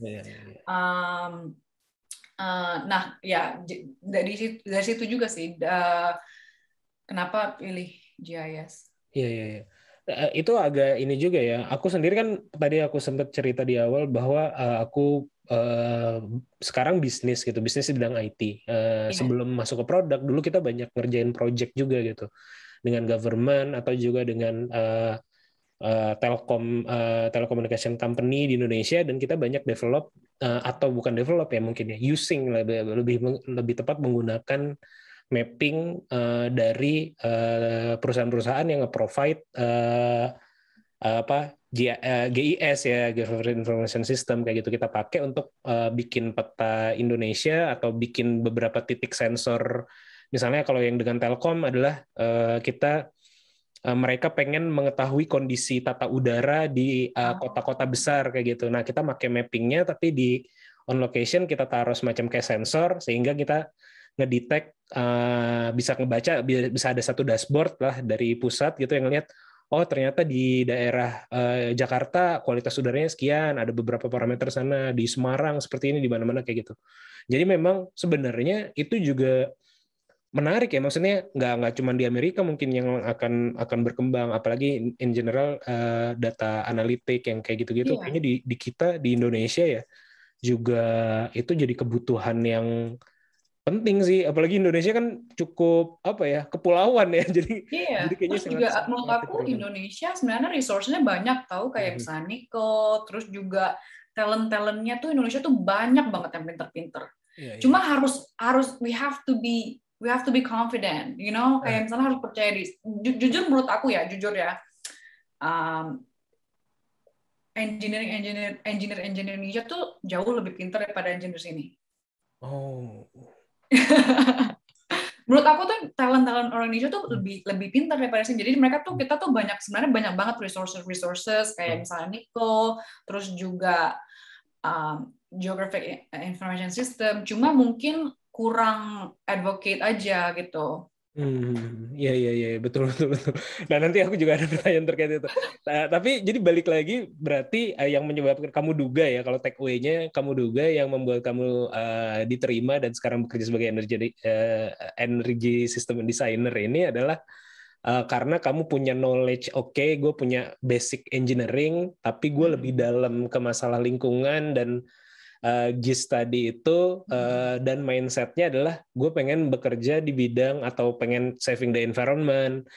Nah, ya dari situ juga sih, kenapa pilih GIS. Iya. Itu agak ini juga ya. Aku sendiri kan tadi aku sempat cerita di awal bahwa aku sekarang bisnis di bidang IT. Sebelum masuk ke produk, dulu kita banyak ngerjain project juga gitu dengan government atau juga dengan telecommunication company di Indonesia, dan kita banyak develop atau bukan develop ya mungkin ya, using lebih tepat menggunakan mapping dari perusahaan-perusahaan yang nge-provide GIS ya, Government Information System, kayak gitu kita pakai untuk bikin peta Indonesia atau bikin beberapa titik sensor. Misalnya kalau yang dengan Telkom adalah mereka pengen mengetahui kondisi tata udara di kota-kota besar kayak gitu. Nah, kita pakai mappingnya, tapi di on location kita taruh semacam kayak sensor sehingga kita ngedetect, bisa ngebaca, bisa ada satu dashboard lah dari pusat gitu yang ngelihat, oh ternyata di daerah Jakarta kualitas udaranya sekian, ada beberapa parameter sana, di Semarang seperti ini, di mana-mana kayak gitu. Jadi memang sebenarnya itu juga menarik ya, maksudnya nggak cuma di Amerika mungkin yang akan berkembang, apalagi in general data analitik yang kayak gitu-gitu. Kayaknya di kita di Indonesia ya juga itu jadi kebutuhan yang penting sih, apalagi Indonesia kan cukup kepulauan ya, jadi kayaknya terus juga menurut aku Indonesia sebenarnya resource-nya banyak tahu, kayak misalnya Niko, terus juga talent-talentnya tuh Indonesia tuh banyak banget yang pinter-pinter. Cuma harus we have to be confident, kayak misalnya harus percaya diri. Jujur menurut aku ya, engineer Indonesia tuh jauh lebih pintar daripada engineer sini. Menurut aku tuh talent orang Indonesia tuh lebih pintar daripada sini. Jadi kita tuh sebenarnya banyak banget resources kayak misalnya Niko, terus juga Geographic Information System. Cuma mungkin kurang advocate aja gitu. Iya, betul. Nah, nanti aku juga ada pertanyaan terkait itu. Tapi jadi balik lagi, berarti yang menyebabkan kamu duga ya, kalau take away-nya kamu duga yang membuat kamu diterima dan sekarang bekerja sebagai energy system designer ini adalah karena kamu punya knowledge, gue punya basic engineering, tapi gue lebih dalam ke masalah lingkungan dan GIS tadi itu, dan mindset-nya adalah gue pengen bekerja di bidang atau pengen saving the environment,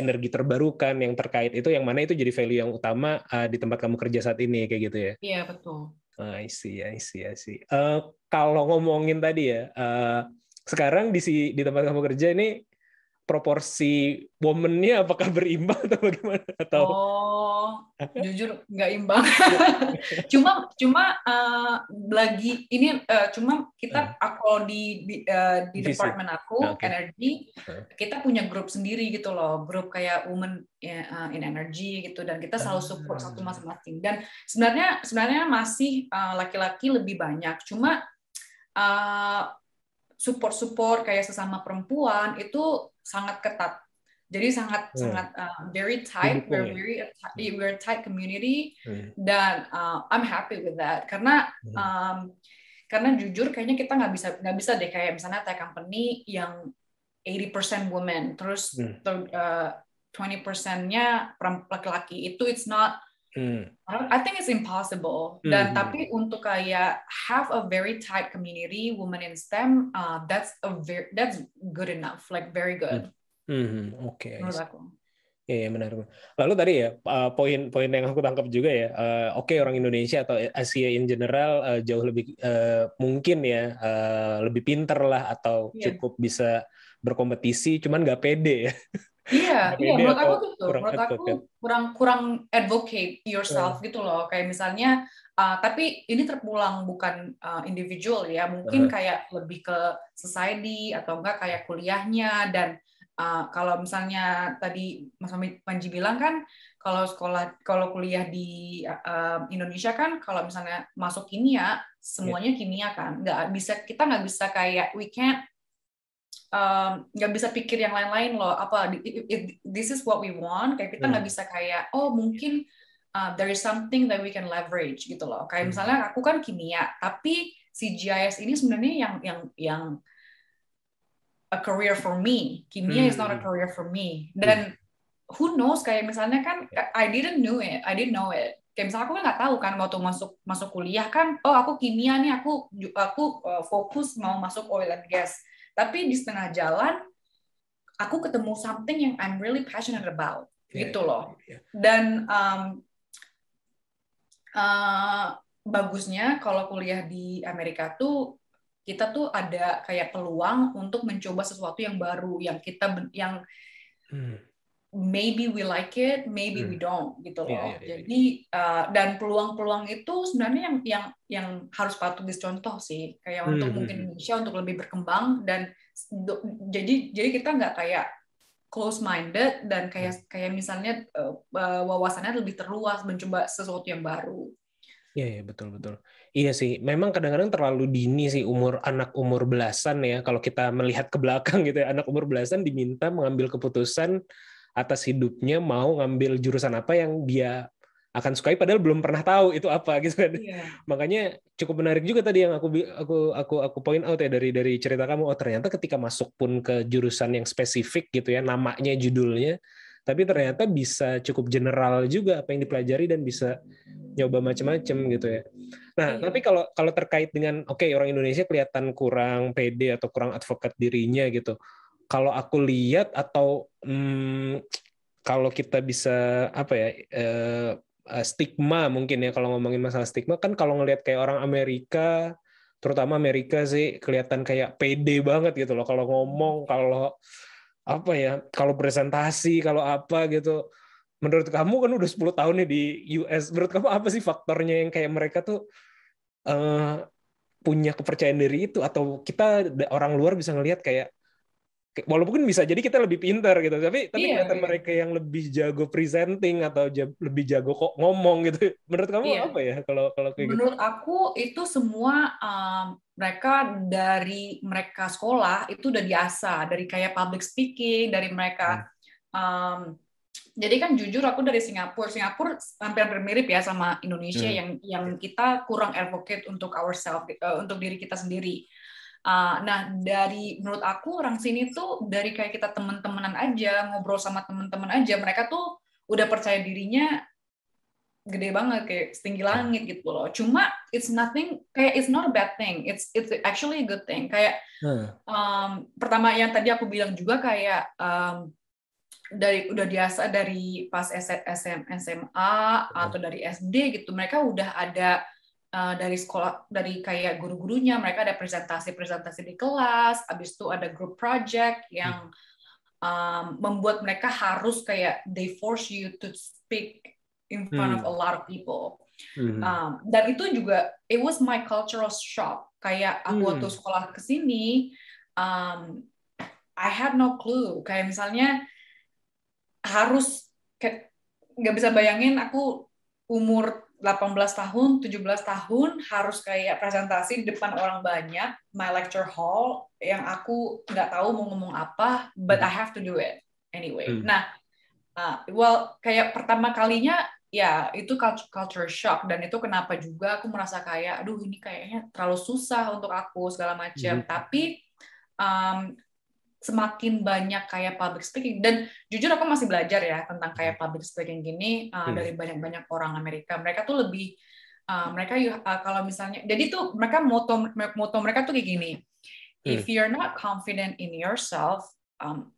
energi terbarukan yang terkait itu, yang mana itu jadi value yang utama di tempat kamu kerja saat ini, kayak gitu ya? Iya, betul. I see. Kalau ngomongin tadi ya, sekarang di tempat kamu kerja ini proporsi woman-nya apakah berimbang atau bagaimana? Atau jujur nggak imbang. cuma lagi ini cuma kita kalau di department aku energi, kita punya grup sendiri gitu loh, grup kayak women in energy gitu, dan kita selalu support satu masing-masing. Dan sebenarnya masih laki-laki lebih banyak, cuma support kayak sesama perempuan itu sangat ketat. Jadi sangat very tight, we're tight community, dan I'm happy with that karena jujur kayaknya kita nggak bisa deh kayak misalnya tech company yang 80% women, terus 20%-nya laki-laki, itu it's not. I think it's impossible. Dan tapi untuk kayak have a very tight community, women in STEM, that's good enough, like very good. Oke. Menurut aku. Iya, benar. Lalu tadi ya poin yang aku tangkap juga ya, orang Indonesia atau Asia in general jauh lebih mungkin ya lebih pinter lah atau cukup bisa berkompetisi, cuman nggak pede ya. Iya, pede menurut atau aku gitu. kurang Menurut aku advocate. kurang advocate yourself gitu loh. Kayak misalnya, tapi ini terpulang bukan individual ya, mungkin kayak lebih ke society atau enggak kayak kuliahnya. Dan kalau misalnya tadi Mas Panji bilang kan, kalau kuliah di Indonesia kan, kalau misalnya masuk kimia, semuanya kimia kan. Kita nggak bisa kayak nggak bisa pikir yang lain-lain loh, apa this is what we want, kayak kita nggak bisa kayak mungkin there is something that we can leverage gitu loh, kayak misalnya aku kan kimia tapi si GIS ini sebenarnya yang a career for me, kimia is not a career for me, dan who knows, kayak misalnya kan I didn't know it, kayak misalnya aku kan nggak tahu kan waktu masuk kuliah kan, aku kimia nih, aku fokus mau masuk oil and gas. Tapi di setengah jalan, aku ketemu something yang I'm really passionate about, gitu loh. Dan bagusnya kalau kuliah di Amerika tuh, kita tuh ada kayak peluang untuk mencoba sesuatu yang baru, yang maybe we like it, maybe we don't, gitu loh. Jadi dan peluang-peluang itu sebenarnya yang harus patut dicontoh sih, kayak untuk mungkin Indonesia untuk lebih berkembang, dan jadi kita nggak kayak close minded, dan kayak misalnya wawasannya lebih terluas, mencoba sesuatu yang baru. Iya, betul. Iya sih, memang kadang-kadang terlalu dini sih anak umur belasan ya, kalau kita melihat ke belakang gitu ya, anak umur belasan diminta mengambil keputusan atas hidupnya, mau ngambil jurusan apa yang dia akan sukai padahal belum pernah tahu itu apa gitu kan. Makanya cukup menarik juga tadi yang aku point out ya dari cerita kamu, ternyata ketika masuk pun ke jurusan yang spesifik gitu ya, namanya, judulnya, tapi ternyata bisa cukup general juga apa yang dipelajari dan bisa nyoba macam-macam gitu ya. Nah, tapi kalau terkait dengan orang Indonesia kelihatan kurang pede atau kurang advokat dirinya gitu. Kalau aku lihat atau kalau kita bisa stigma mungkin ya, kalau ngomongin masalah stigma kan, kalau ngelihat kayak orang Amerika, terutama Amerika sih kelihatan kayak pede banget gitu loh kalau ngomong, kalau kalau presentasi, kalau apa gitu. Menurut kamu kan udah 10 tahun nih di US, menurut kamu apa sih faktornya yang kayak mereka tuh punya kepercayaan diri itu, atau kita orang luar bisa ngelihat kayak walaupun bisa jadi kita lebih pintar gitu, tapi kelihatan mereka yang lebih jago presenting atau lebih jago kok ngomong gitu. Menurut kamu apa ya kalau kayak gitu? Menurut aku itu semua mereka dari mereka sekolah itu udah biasa, dari kayak public speaking, dari mereka. Jadi kan jujur aku dari Singapura hampir mirip ya sama Indonesia, yang kita kurang advocate untuk ourselves, untuk diri kita sendiri. Nah, menurut aku orang sini tuh dari kayak kita teman-temanan aja, ngobrol sama teman-teman aja, mereka tuh udah percaya dirinya gede banget, kayak setinggi langit gitu loh. Cuma it's not a bad thing, it's actually a good thing. Kayak pertama yang tadi aku bilang juga kayak udah biasa dari pas SMA atau dari SD gitu, mereka udah ada dari sekolah, dari kayak guru-gurunya, mereka ada presentasi di kelas, habis itu ada group project yang membuat mereka harus kayak they force you to speak in front of a lot of people. Dan itu juga it was my cultural shock, kayak aku waktu sekolah kesini I had no clue, kayak misalnya harus nggak bisa bayangin aku umur 18 tahun, 17 tahun harus kayak presentasi di depan orang banyak, my lecture hall, yang aku nggak tahu mau ngomong apa, but I have to do it anyway. Nah, kayak pertama kalinya ya itu culture shock, dan itu kenapa juga aku merasa kayak aduh ini kayaknya terlalu susah untuk aku segala macam. Tapi semakin banyak kayak public speaking, dan jujur aku masih belajar ya tentang kayak public speaking gini dari banyak orang Amerika. Mereka tuh lebih kalau misalnya, jadi tuh mereka moto mereka tuh kayak gini, if you're not confident in yourself,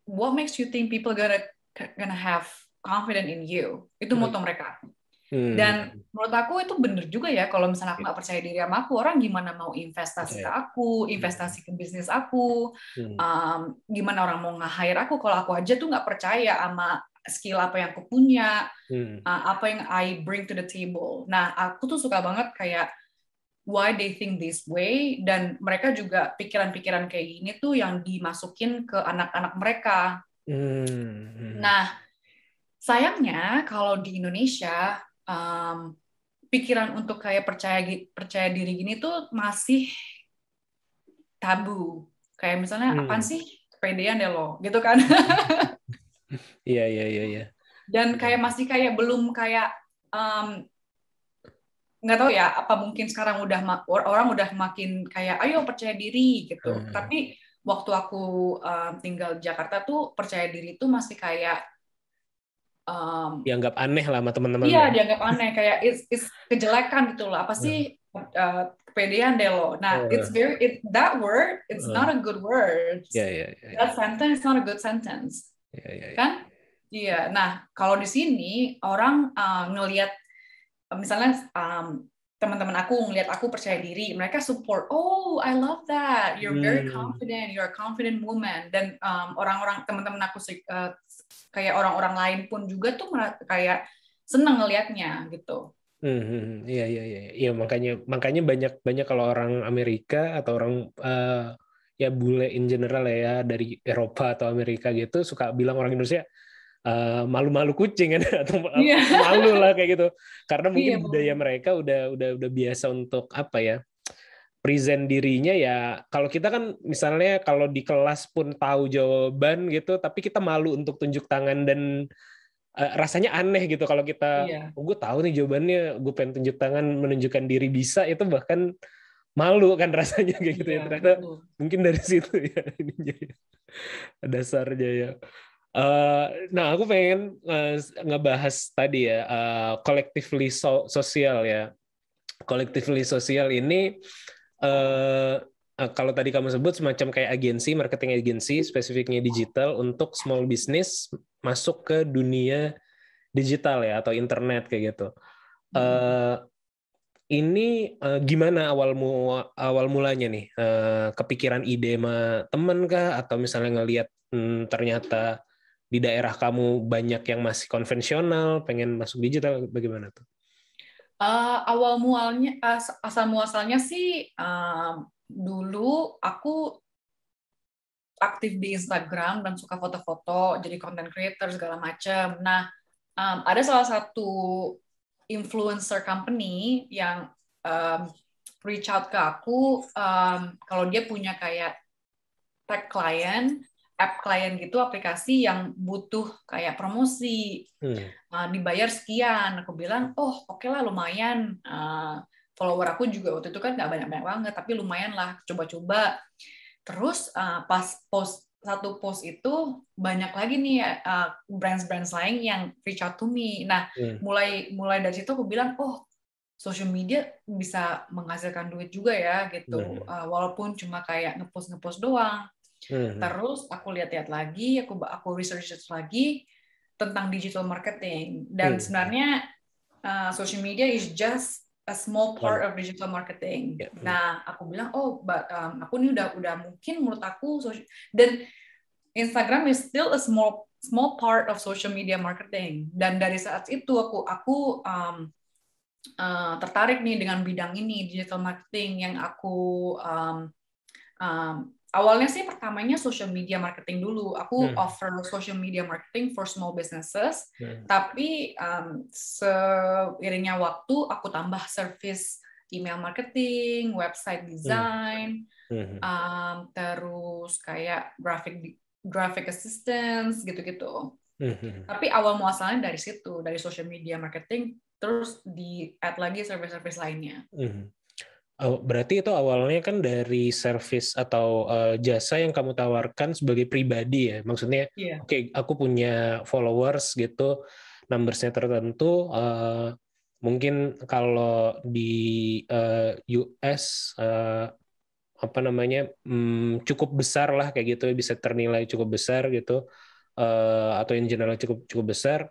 what makes you think people gonna have confident in you? Itu moto mereka. Dan menurut aku itu bener juga ya, kalau misalnya aku nggak percaya diri sama aku, orang gimana mau investasi ke aku, investasi ke bisnis aku, gimana orang mau nge-hire aku kalau aku aja tuh nggak percaya sama skill apa yang aku punya, apa yang I bring to the table. Nah, aku tuh suka banget kayak why they think this way, dan mereka juga pikiran-pikiran kayak gini tuh yang dimasukin ke anak-anak mereka. Nah, sayangnya kalau di Indonesia pikiran untuk kayak percaya diri gini tuh masih tabu. Kayak misalnya apaan sih, kepedean deh lo, gitu kan? Iya. Dan kayak masih kayak belum kayak nggak tahu ya, apa mungkin sekarang orang udah makin kayak ayo percaya diri gitu. Tapi waktu aku tinggal di Jakarta tuh percaya diri tuh masih kayak dianggap aneh lah sama teman-teman. Iya, dianggap aneh, kayak it's kejelekan gitu loh. Apa sih kepedean deh lo. Nah, that word, it's not a good word. That sentence is not a good sentence. Kan? Iya. Nah, kalau di sini orang ngelihat misalnya teman-teman aku ngelihat aku percaya diri, mereka support. Oh, I love that. You're very confident. You're a confident woman. Dan orang-orang teman-teman aku kayak orang-orang lain pun juga tuh kayak seneng ngelihatnya gitu. Iya, makanya banyak kalau orang Amerika atau orang ya bule in general ya dari Eropa atau Amerika gitu suka bilang orang Indonesia malu-malu kucing kan atau malu lah kayak gitu, karena mungkin budaya mereka udah biasa untuk apa ya, present dirinya ya. Kalau kita kan misalnya kalau di kelas pun tahu jawaban gitu tapi kita malu untuk tunjuk tangan dan rasanya aneh gitu kalau kita gue tahu nih jawabannya, gue pengen tunjuk tangan menunjukkan diri bisa, itu bahkan malu kan rasanya kayak gitu ya. Ternyata mungkin dari situ ya ininya dasarnya ya. Nah, aku pengen ngebahas tadi ya collectively sosial ya. Collectively sosial ini kalau tadi kamu sebut semacam kayak agensi, marketing agensi, spesifiknya digital untuk small business masuk ke dunia digital ya atau internet kayak gitu. Ini gimana awal mulanya nih? Kepikiran ide sama temen kah? Atau misalnya ngelihat ternyata di daerah kamu banyak yang masih konvensional, pengen masuk digital, bagaimana tuh? Awal mualnya, asal muasalnya sih dulu aku aktif di Instagram dan suka foto-foto, jadi content creator segala macam. Nah, ada salah satu influencer company yang reach out ke aku kalau dia punya kayak tech client, app client gitu, aplikasi yang butuh kayak promosi, dibayar sekian. Aku bilang, oh oke lah lumayan. Follower aku juga waktu itu kan nggak banyak-banyak banget, tapi lumayan lah, coba-coba. Terus pas satu post itu banyak lagi nih brands lain yang reach out to me. Nah, mulai dari situ aku bilang, oh social media bisa menghasilkan duit juga ya gitu, walaupun cuma kayak ngepost doang. Terus aku lihat-lihat lagi, aku research lagi tentang digital marketing, dan sebenarnya social media is just a small part of digital marketing. Nah, aku bilang, oh, aku ini udah mungkin menurut aku, dan Instagram is still a small part of social media marketing. Dan dari saat itu aku tertarik nih dengan bidang ini, digital marketing, yang aku awalnya sih pertamanya social media marketing dulu. Aku offer social media marketing for small businesses, tapi seiringnya waktu aku tambah service email marketing, website design, terus kayak graphic assistance gitu-gitu. Tapi awal muasalnya dari situ, dari social media marketing, terus di add lagi service-service lainnya. Berarti itu awalnya kan dari service atau jasa yang kamu tawarkan sebagai pribadi ya, maksudnya oke, aku punya followers gitu, numbersnya tertentu, mungkin kalau di US apa namanya cukup besar lah kayak gitu, bisa ternilai cukup besar gitu, atau in general cukup besar.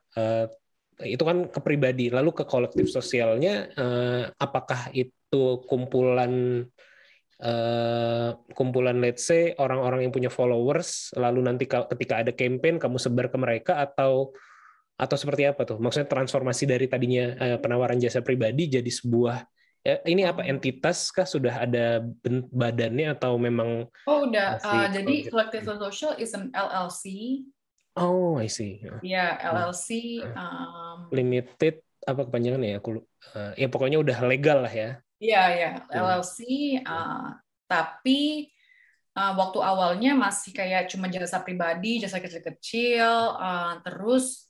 itu kan ke pribadi, lalu ke kolektif sosialnya, apakah itu kumpulan let's say orang-orang yang punya followers, lalu nanti ketika ada campaign kamu sebar ke mereka, atau seperti apa tuh? Maksudnya transformasi dari tadinya penawaran jasa pribadi jadi sebuah ini apa, entitas kah, sudah ada badannya atau memang Udah. masih Jadi project? Collective Social is an LLC. Oh, I see. Ya, LLC. Limited apa kepanjangannya ya? Ya pokoknya udah legal lah ya. Iya, LLC. Tapi waktu awalnya masih kayak cuma jasa pribadi, jasa kecil-kecil. Terus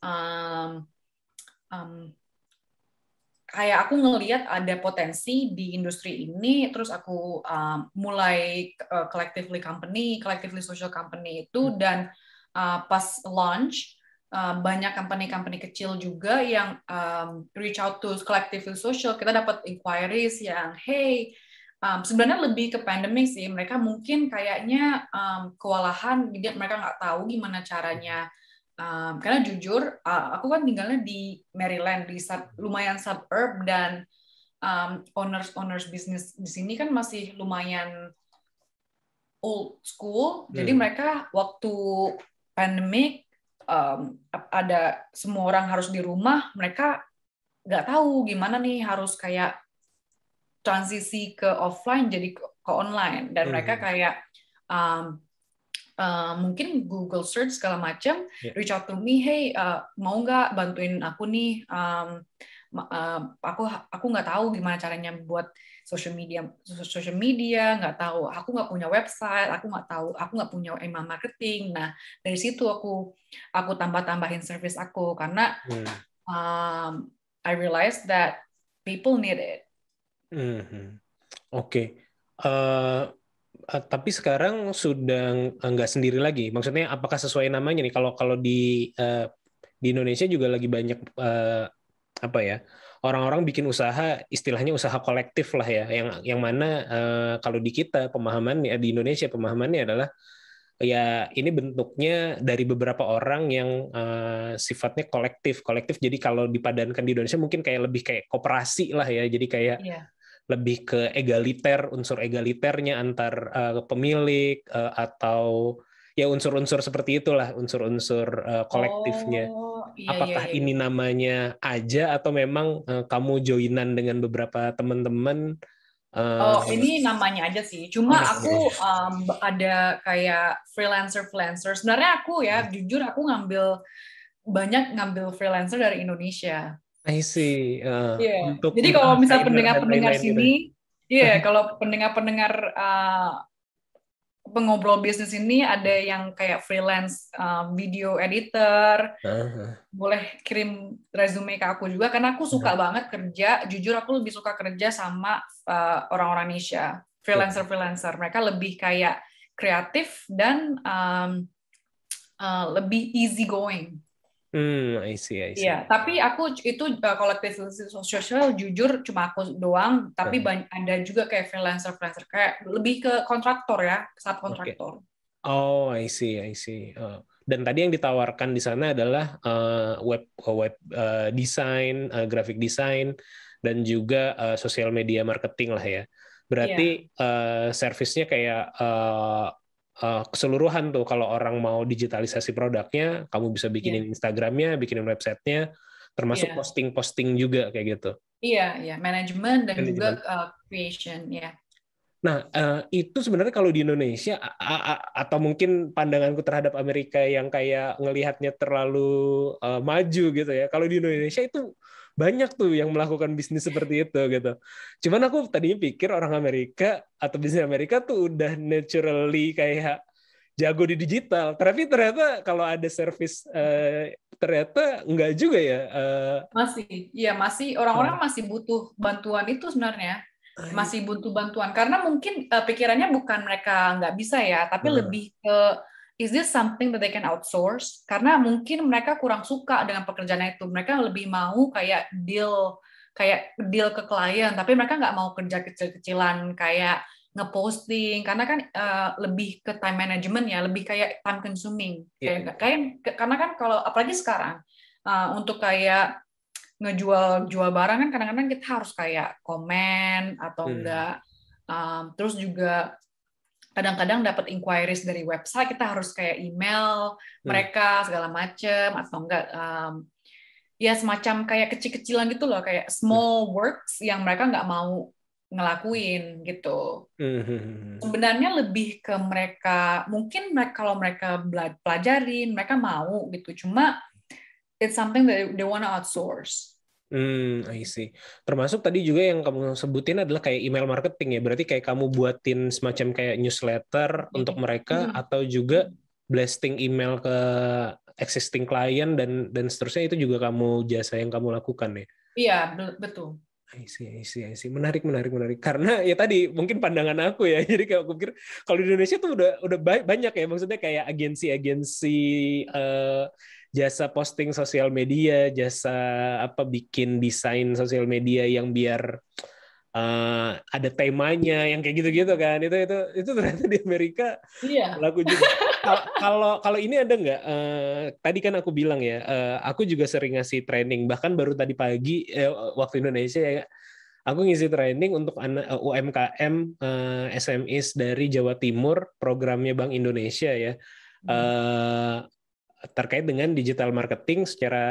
kayak aku ngelihat ada potensi di industri ini, terus aku mulai collectively social company itu, dan pas launch banyak company kecil juga yang reach out to collectively social. Kita dapat inquiries yang hey, sebenarnya lebih ke pandemic sih, mereka mungkin kayaknya kewalahan, mereka nggak tahu gimana caranya. Karena jujur, aku kan tinggalnya di Maryland, di lumayan suburb, dan owners bisnis di sini kan masih lumayan old school. Jadi mereka waktu pandemic ada semua orang harus di rumah, mereka nggak tahu gimana nih harus kayak transisi ke offline jadi ke online, dan mereka kayak mungkin Google search segala macam, reach out to me, hey, mau nggak bantuin aku nih, aku nggak tahu gimana caranya buat social media, nggak tahu, aku nggak punya website, aku nggak punya email marketing. Nah, dari situ aku tambah-tambahin service aku, karena I realized that people need it. Oke. Tapi sekarang sudah nggak sendiri lagi. Maksudnya apakah sesuai namanya nih? Kalau di Indonesia juga lagi banyak apa ya, orang-orang bikin usaha, istilahnya usaha kolektif lah ya, yang mana kalau di kita pemahamannya di Indonesia pemahamannya adalah ya ini bentuknya dari beberapa orang yang sifatnya kolektif. Jadi kalau dipadankan di Indonesia mungkin kayak lebih kayak koperasi lah ya. Jadi kayak lebih ke egaliter, unsur egaliternya antar pemilik atau ya unsur-unsur seperti itulah, unsur-unsur kolektifnya. Apakah ini namanya aja atau memang kamu joinan dengan beberapa teman-teman? Ini namanya aja sih. Cuma aku ada kayak freelancer. Sebenarnya aku ya, jujur aku banyak ngambil freelancer dari Indonesia. I see. Jadi kalau misal pendengar-pendengar sini, kalau pendengar pengobrol bisnis ini ada yang kayak freelance video editor, boleh kirim resume ke aku juga, karena aku suka banget kerja. Jujur aku lebih suka kerja sama orang-orang Indonesia, freelancer. Mereka lebih kayak kreatif dan lebih easy going. I see. Iya, tapi aku itu collective social jujur cuma aku doang, tapi ada juga kayak freelancer kayak lebih ke kontraktor ya, subkontraktor. Oh, I see. Dan tadi yang ditawarkan di sana adalah web design, graphic design, dan juga social media marketing lah ya. Berarti servisnya kayak keseluruhan tuh, kalau orang mau digitalisasi produknya, kamu bisa bikinin Instagramnya, bikinin websitenya, termasuk posting juga kayak gitu. Iya, manajemen dan juga creation, ya. Nah, itu sebenarnya kalau di Indonesia, atau mungkin pandanganku terhadap Amerika yang kayak ngelihatnya terlalu maju gitu ya. Kalau di Indonesia itu banyak tuh yang melakukan bisnis seperti itu gitu. Cuman aku tadinya pikir orang Amerika atau bisnis Amerika tuh udah naturally kayak jago di digital. Tapi ternyata kalau ada service ternyata enggak juga ya. Masih orang-orang masih butuh bantuan itu sebenarnya. Masih butuh bantuan karena mungkin pikirannya bukan mereka nggak bisa ya, tapi lebih ke is this something that they can outsource? Karena mungkin mereka kurang suka dengan pekerjaan itu. Mereka lebih mau kayak deal ke klien, tapi mereka nggak mau kerja kecil-kecilan kayak ngeposting, karena kan lebih ke time management ya, lebih kayak time consuming. Karena kan kalau apalagi sekarang untuk kayak ngejual barang kan kadang-kadang kita harus kayak komen atau enggak. Terus juga kadang-kadang dapat inquiries dari website, kita harus kayak email mereka segala macem, atau enggak ya semacam kayak kecil-kecilan gitu loh, kayak small works yang mereka nggak mau ngelakuin gitu. Sebenarnya lebih ke mereka, mungkin kalau mereka pelajarin, mereka mau gitu, cuma it's something that they wanna outsource. I see. Termasuk tadi juga yang kamu sebutin adalah kayak email marketing ya. Berarti kayak kamu buatin semacam kayak newsletter untuk mereka, atau juga blasting email ke existing client dan seterusnya, itu juga kamu jasa yang kamu lakukan ya? Iya, betul. I see. Menarik. Karena ya tadi mungkin pandangan aku ya. Jadi kayak aku pikir kalau di Indonesia tuh udah banyak ya. Maksudnya kayak agensi-agensi jasa posting sosial media, jasa bikin desain sosial media yang biar ada temanya yang kayak gitu-gitu kan. Itu ternyata di Amerika laku juga. Kalau ini ada nggak? Tadi kan aku bilang ya, aku juga sering ngasih training. Bahkan baru tadi pagi waktu Indonesia ya, aku ngisi training untuk UMKM SMEs dari Jawa Timur, programnya Bank Indonesia ya, terkait dengan digital marketing secara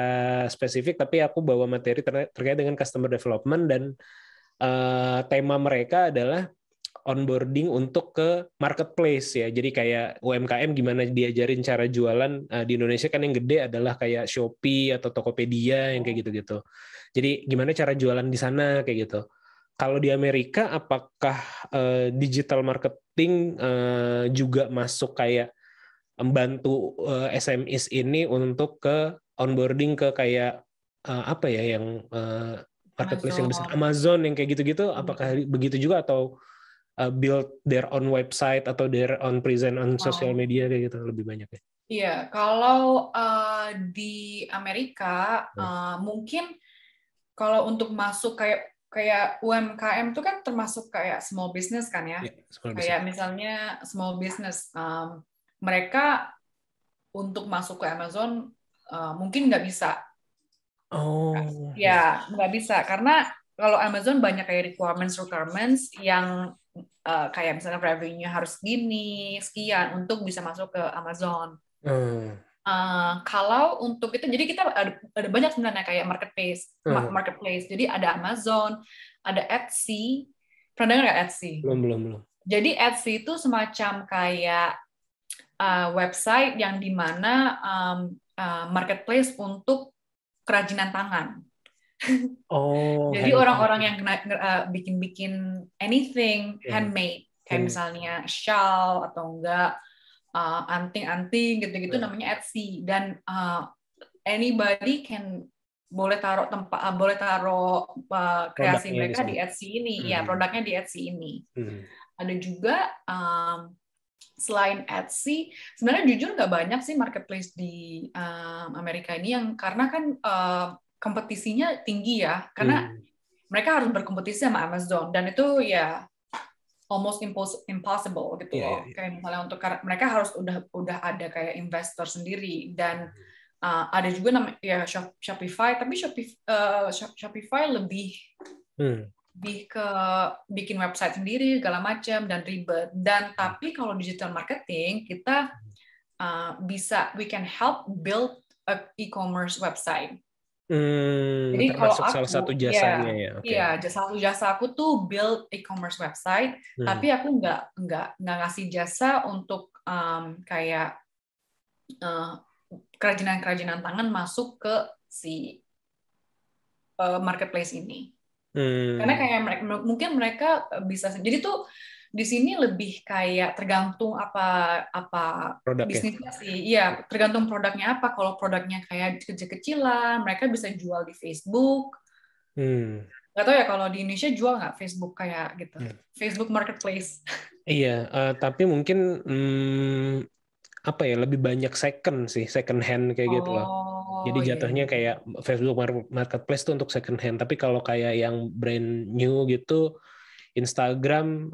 spesifik. Tapi aku bawa materi terkait dengan customer development, dan tema mereka adalah onboarding untuk ke marketplace ya. Jadi kayak UMKM gimana diajarin cara jualan. Di Indonesia kan yang gede adalah kayak Shopee atau Tokopedia yang kayak gitu-gitu. Jadi gimana cara jualan di sana kayak gitu. Kalau di Amerika, apakah digital marketing juga masuk kayak membantu SMEs ini untuk ke onboarding ke kayak yang marketplace yang besar, Amazon yang kayak gitu-gitu? Apakah begitu juga, atau build their own website atau their own presence on social media kayak gitu lebih banyak ya? Iya, kalau di Amerika mungkin kalau untuk masuk kayak UMKM itu kan termasuk kayak small business kan ya? Kayak misalnya small business, mereka untuk masuk ke Amazon mungkin nggak bisa. Ya, nggak bisa karena kalau Amazon banyak kayak requirements yang kayak misalnya revenue harus gini, sekian untuk bisa masuk ke Amazon. Kalau untuk itu, jadi kita ada banyak sebenarnya kayak marketplace. Jadi ada Amazon, ada Etsy. Pernah dengar nggak Etsy? Belum. Jadi Etsy itu semacam kayak website yang dimana marketplace untuk kerajinan tangan. Jadi orang-orang yang bikin anything handmade, kayak misalnya shawl atau enggak anting-anting gitu-gitu, namanya Etsy. Dan anybody boleh taruh kreasi mereka di Etsy ini, ya produknya di Etsy ini. Ada juga selain Etsy, sebenarnya jujur nggak banyak sih marketplace di Amerika ini yang, karena kan kompetisinya tinggi ya, karena mereka harus berkompetisi sama Amazon, dan itu ya almost impossible gitu loh. Kayak misalnya untuk mereka harus udah ada kayak investor sendiri, dan ada juga namanya ya Shopify, tapi Shopify lebih ke bikin website sendiri segala macam dan ribet. Dan tapi kalau digital marketing kita we can help build a e-commerce website. Jadi kalau aku, salah satu jasanya ya. Iya, satu jasa aku tuh build e-commerce website, tapi aku nggak ngasih jasa untuk kayak kerajinan tangan masuk ke si marketplace ini. Karena kayak mungkin mereka bisa, jadi tuh di sini lebih kayak tergantung apa bisnisnya sih. Iya, tergantung produknya apa. Kalau produknya kayak kecil-kecilan, mereka bisa jual di Facebook. Nggak tahu ya kalau di Indonesia jual nggak Facebook kayak gitu. Facebook Marketplace. Iya, tapi mungkin lebih banyak second hand kayak gitu loh. Jadi jatuhnya kayak Facebook Marketplace itu untuk second hand. Tapi kalau kayak yang brand new gitu, Instagram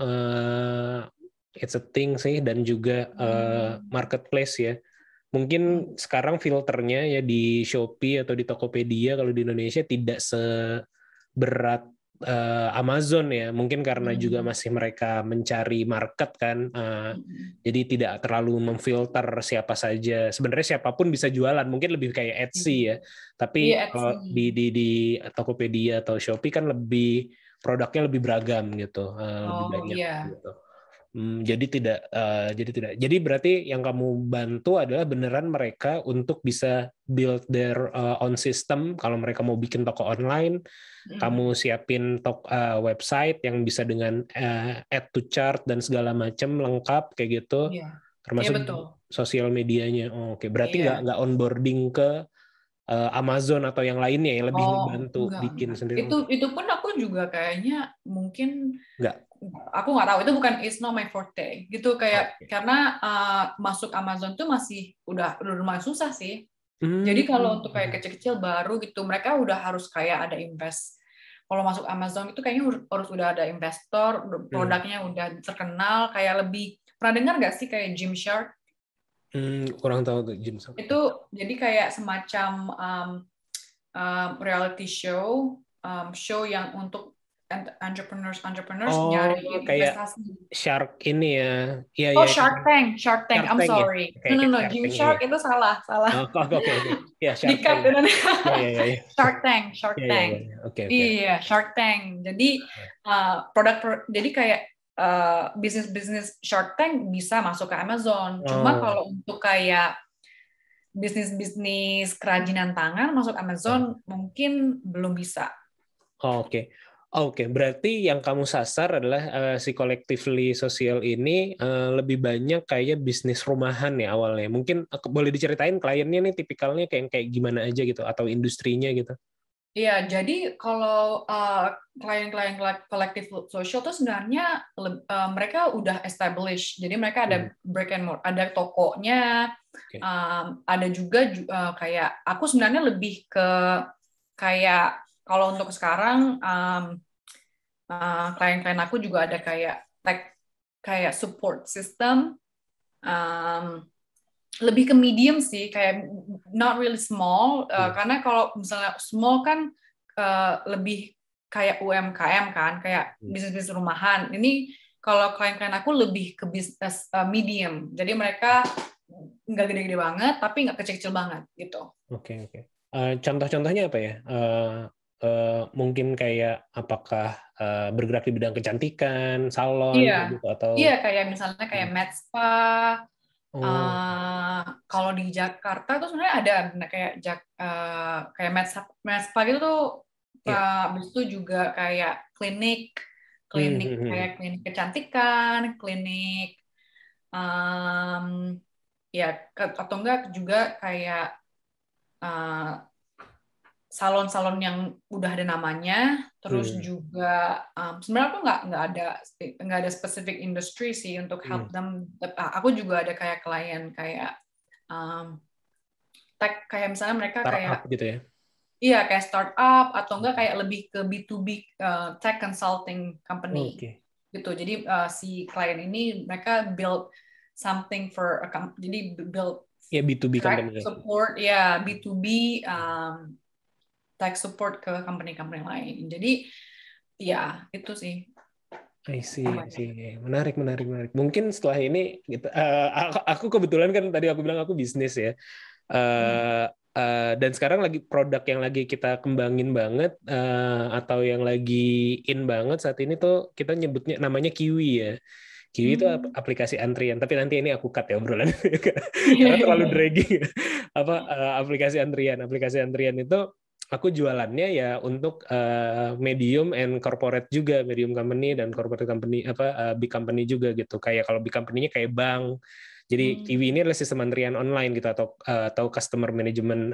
it's a thing sih, dan juga marketplace ya. mungkin sekarang filternya ya di Shopee atau di Tokopedia kalau di Indonesia tidak seberat Amazon ya, mungkin karena juga masih mereka mencari market kan, jadi tidak terlalu memfilter siapa saja. Sebenarnya siapapun bisa jualan, mungkin lebih kayak Etsy ya. Tapi Iya, kalau di Tokopedia atau Shopee kan produknya lebih beragam gitu, lebih banyak gitu. Jadi berarti yang kamu bantu adalah beneran mereka untuk bisa build their own system. Kalau mereka mau bikin toko online, kamu siapin website yang bisa dengan add to chart dan segala macam lengkap kayak gitu, termasuk sosial medianya. Oke. Berarti nggak onboarding ke Amazon atau yang lainnya yang lebih ngebantu bikin sendiri. Itu pun aku juga kayaknya mungkin nggak. Aku nggak tahu, itu bukan, it's not my forte gitu, kayak karena masuk Amazon tuh masih udah lumayan susah sih. Jadi kalau untuk kayak kecil-kecil baru gitu, mereka udah harus kayak ada invest. Kalau masuk Amazon itu kayaknya harus udah ada investor, produknya udah terkenal, kayak lebih, pernah dengar nggak sih kayak Gymshark? Kurang tahu tuh Gymshark. Itu jadi kayak semacam reality show yang untuk entrepreneurs nyari investasi. Shark ini ya. Shark Tank. I'm sorry. Ya? No, Gymshark itu salah. Oke. Ya, Shark Tank. Shark Tank. Iya, Shark Tank. Jadi jadi kayak bisnis Shark Tank bisa masuk ke Amazon. Cuma kalau untuk kayak bisnis kerajinan tangan masuk Amazon mungkin belum bisa. Oke, berarti yang kamu sasar adalah si collectively sosial ini lebih banyak kayak bisnis rumahan ya awalnya. Mungkin boleh diceritain kliennya nih tipikalnya kayak gimana aja gitu, atau industrinya gitu. Iya, jadi kalau klien-klien kolektif sosial tuh sebenarnya mereka udah established. Jadi mereka ada brick and mortar, ada tokonya, ada juga kayak aku sebenarnya lebih ke kayak kalau untuk sekarang klien-klien aku juga ada kayak support system, lebih ke medium sih, kayak not really small, karena kalau misalnya small kan lebih kayak UMKM kan, kayak bisnis rumahan. Ini kalau klien-klien aku lebih ke bisnis medium, jadi mereka nggak gede-gede banget, tapi nggak kecil-kecil banget gitu. Oke. Contoh-contohnya apa ya? Mungkin kayak apakah bergerak di bidang kecantikan, salon gitu, atau kayak misalnya kayak med spa. Kalau di Jakarta tuh sebenarnya ada kayak med spa gitu tuh. Habis itu juga kayak klinik kayak klinik kecantikan, klinik atau enggak juga kayak salon-salon yang udah ada namanya, terus juga sebenarnya aku nggak ada specific industry sih untuk help them. Aku juga ada kayak klien kayak tech, kayak misalnya mereka startup kayak gitu ya. Iya, kayak startup atau enggak kayak lebih ke B2B tech consulting company gitu. Jadi si klien ini mereka build something for jadi build B2B company support B2B tech support ke company-company lain. Jadi ya itu sih. I see. Menarik. Mungkin setelah ini gitu, aku kebetulan kan tadi aku bilang aku bisnis ya. Dan sekarang lagi produk yang lagi kita kembangin banget, atau yang lagi in banget saat ini tuh kita nyebutnya namanya Kiwi ya. Kiwi itu aplikasi antrian, tapi nanti ini aku cut ya obrolan karena terlalu dragging. Aplikasi antrian itu aku jualannya ya untuk medium and corporate juga, medium company dan corporate company, big company juga gitu. Kayak kalau big company-nya kayak bank. Jadi Kiwi ini adalah sistem antrian online gitu, atau customer management,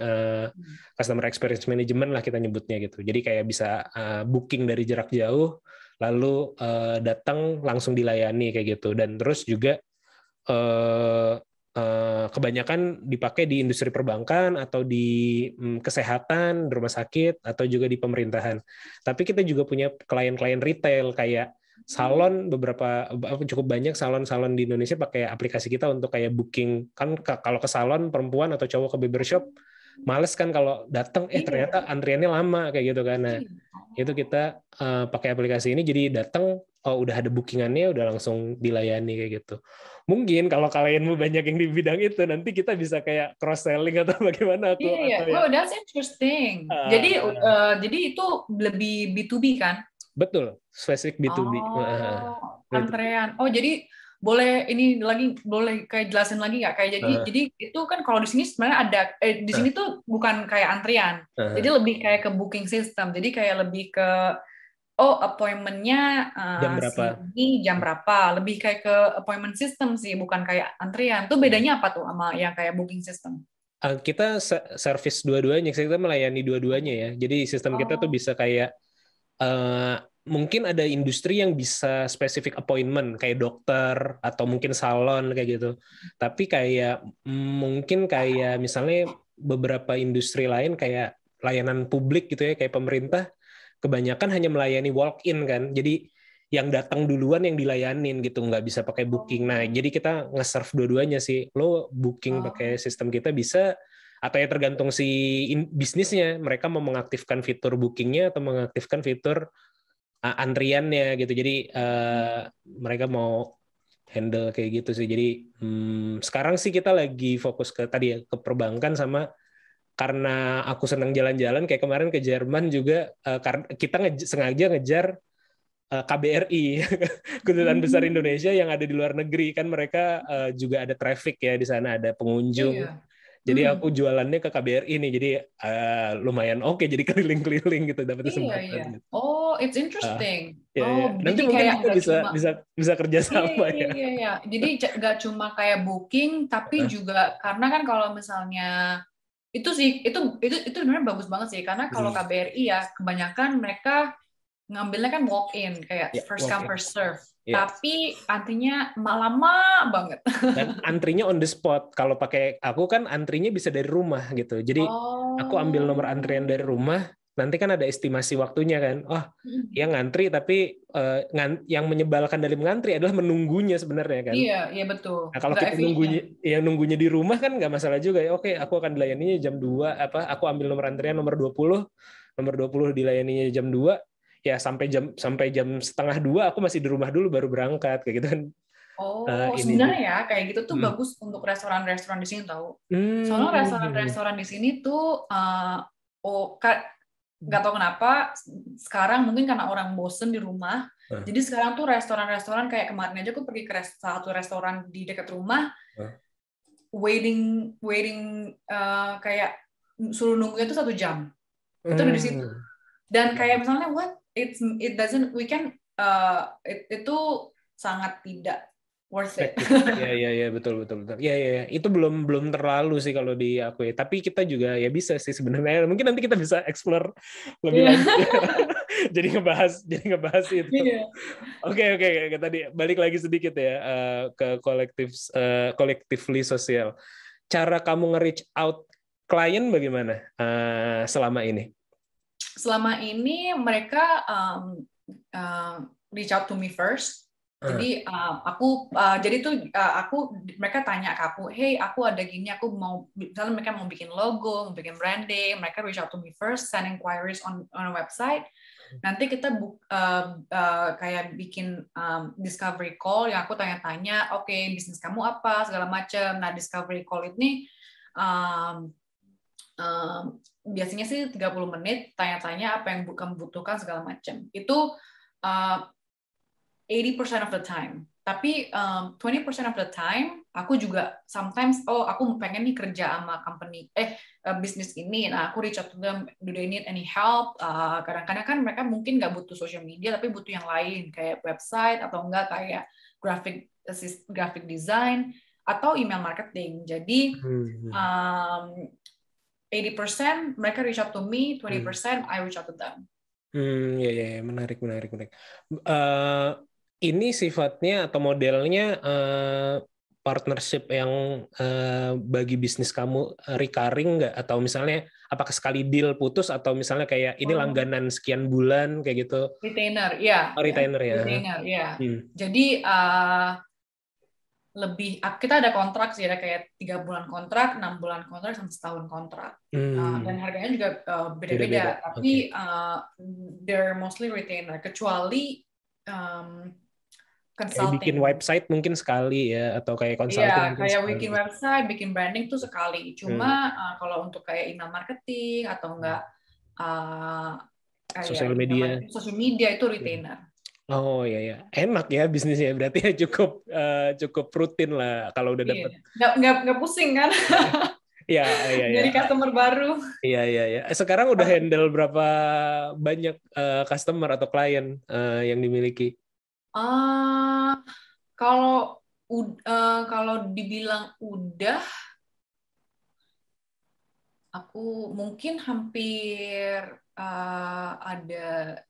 customer experience management lah kita nyebutnya gitu. Jadi kayak bisa booking dari jarak jauh, lalu datang langsung dilayani kayak gitu. Dan terus juga kebanyakan dipakai di industri perbankan atau di kesehatan, di rumah sakit, atau juga di pemerintahan. Tapi kita juga punya klien-klien retail kayak salon cukup banyak salon-salon di Indonesia pakai aplikasi kita untuk kayak booking. Kan kalau ke salon perempuan atau cowok ke barbershop males kan kalau datang ternyata antriannya lama kayak gitu kan. Nah, itu kita pakai aplikasi ini jadi datang udah ada bookingannya udah langsung dilayani kayak gitu. Mungkin kalau kalian banyak yang di bidang itu nanti kita bisa kayak cross selling atau bagaimana aku. Iya. Oh, that's interesting. Jadi itu lebih B2B kan? Betul, spesifik B2B. Antrean. Oh, jadi boleh kayak jelasin lagi nggak? Kayak jadi itu kan kalau di sini sebenarnya ada di sini tuh bukan kayak antrian. Jadi lebih kayak ke booking system. Jadi kayak lebih ke appointment-nya jam berapa. Lebih kayak ke appointment system sih, bukan kayak antrian. Itu bedanya apa tuh sama yang kayak booking system? Kita service dua-duanya, kita melayani dua-duanya ya. Jadi sistem kita tuh bisa kayak mungkin ada industri yang bisa spesifik appointment kayak dokter atau mungkin salon kayak gitu. Tapi kayak mungkin kayak misalnya beberapa industri lain kayak layanan publik gitu ya, kayak pemerintah kebanyakan hanya melayani walk-in kan. Jadi yang datang duluan yang dilayanin gitu, nggak bisa pakai booking. Nah, jadi kita nge-serve dua-duanya sih. Lo booking pakai sistem kita bisa, atau ya tergantung si bisnisnya, mereka mau mengaktifkan fitur bookingnya atau mengaktifkan fitur antriannya gitu. Jadi mereka mau handle kayak gitu sih. Jadi sekarang sih kita lagi fokus ke tadi ya, ke perbankan sama karena aku senang jalan-jalan kayak kemarin ke Jerman juga karena kita sengaja ngejar KBRI, Kedutaan Besar Indonesia yang ada di luar negeri kan mereka juga ada traffic ya di sana, ada pengunjung. Jadi aku jualannya ke KBRI nih, jadi lumayan oke, jadi keliling-keliling gitu dapat kesempatan. Gitu. Oh, it's interesting. Nanti mungkin kita bisa kerja sama ya. Iya. Jadi nggak cuma kayak booking, tapi juga karena kan kalau misalnya itu sebenarnya bagus banget sih, karena kalau KBRI ya kebanyakan mereka ngambilnya kan walk-in kayak first come first serve. Tapi antrinya lama banget. Dan antrinya on the spot. Kalau pakai aku kan antrinya bisa dari rumah gitu. Jadi aku ambil nomor antrian dari rumah, nanti kan ada estimasi waktunya kan. Ya ngantri, tapi yang menyebalkan dari mengantri adalah menunggunya sebenarnya kan. Iya betul. Nah, kalau kita nunggunya di rumah kan nggak masalah juga ya. Oke, aku akan dilayaninya jam 2 aku ambil nomor antrian nomor 20 dilayaninya jam 2. Ya sampai jam 1:30 aku masih di rumah dulu baru berangkat kayak gitu kan. Sebenarnya ya kayak gitu tuh bagus untuk restoran-restoran di sini tahu. Soalnya restoran-restoran di sini tuh nggak tahu kenapa sekarang mungkin karena orang bosen di rumah. Jadi sekarang tuh restoran-restoran kayak kemarin aja aku pergi ke satu restoran di dekat rumah, waiting kayak suruh nunggunya tuh 1 jam. Itu udah di situ. Dan kayak misalnya itu sangat tidak worth it. Iya betul. Iya itu belum terlalu sih kalau di aku ya. Tapi kita juga ya bisa sih sebenarnya. Mungkin nanti kita bisa explore lebih lanjut. jadi ngebahas itu. Oke, tadi balik lagi sedikit ya ke collectively sosial. Cara kamu nge-reach out klien bagaimana selama ini? Selama ini mereka reach out to me first. Jadi mereka tanya ke aku, hey aku ada gini, aku mau, misalnya mereka mau bikin logo, mau bikin branding, mereka reach out to me first, send inquiries on a website. Nanti kita kayak bikin discovery call yang aku tanya-tanya, oke, bisnis kamu apa, segala macam. Nah discovery call ini biasanya sih 30 menit tanya-tanya apa yang kamu butuhkan segala macam. Itu 80% of the time. Tapi 20% of the time aku juga sometimes aku pengen nih kerja sama company bisnis ini. Nah, aku reach out to them, do they need any help? Kadang-kadang kan mereka mungkin nggak butuh social media tapi butuh yang lain kayak website atau enggak kayak graphic design atau email marketing. Jadi 80% mereka reach out to me, 20% I reach out to them. Ya, menarik. Ini sifatnya atau modelnya partnership yang bagi bisnis kamu recurring nggak? Atau misalnya apakah sekali deal putus atau misalnya kayak ini langganan sekian bulan kayak gitu? Retainer, ya. Retainer ya. Retainer, ya. Jadi kita ada kontrak sih, ada kayak 3 bulan kontrak, 6 bulan kontrak, sama setahun kontrak. Dan harganya juga beda-beda. Tapi they're mostly retainer, kecuali kayak bikin website mungkin sekali ya, atau kayak consulting. Iya, kayak bikin website, bikin branding tuh sekali. Cuma kalau untuk kayak email marketing atau enggak sosial media itu retainer. Oh iya, enak ya bisnisnya, berarti ya cukup rutin lah kalau udah dapat. Nggak pusing kan? Iya. Jadi customer baru. Iya. Sekarang udah handle berapa banyak customer atau klien yang dimiliki? Kalau dibilang udah, aku mungkin hampir ada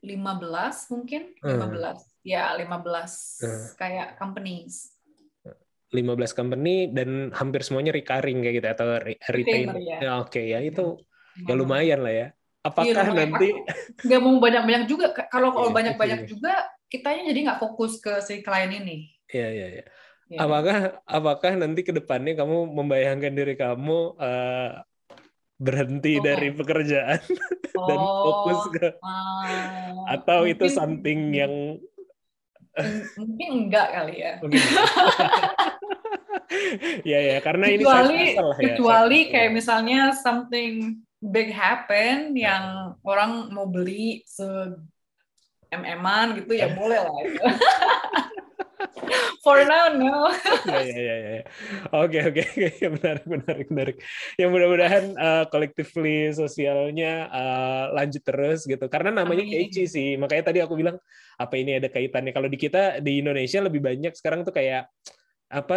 15 mungkin, 15 kayak companies. 15 company dan hampir semuanya recurring kayak gitu atau retainer. Ya, oke ya, itu ya lumayan lah ya. Apakah nanti nggak mau banyak-banyak juga, kalau banyak-banyak juga kitanya jadi nggak fokus ke si klien ini. Iya. Apakah nanti ke depannya kamu membayangkan diri kamu berhenti dari pekerjaan dan fokus ke atau mungkin, itu something yang mungkin enggak kali ya. Ya, karena kecuali kayak misalnya something big happen yang orang mau beli MM-an gitu ya boleh lah itu. For now, no. Ya. Oke. Menarik. Ya mudah-mudahan collectively sosialnya lanjut terus gitu. Karena namanya catchy sih. Makanya tadi aku bilang apa ini ada kaitannya. Kalau di kita di Indonesia lebih banyak sekarang tuh kayak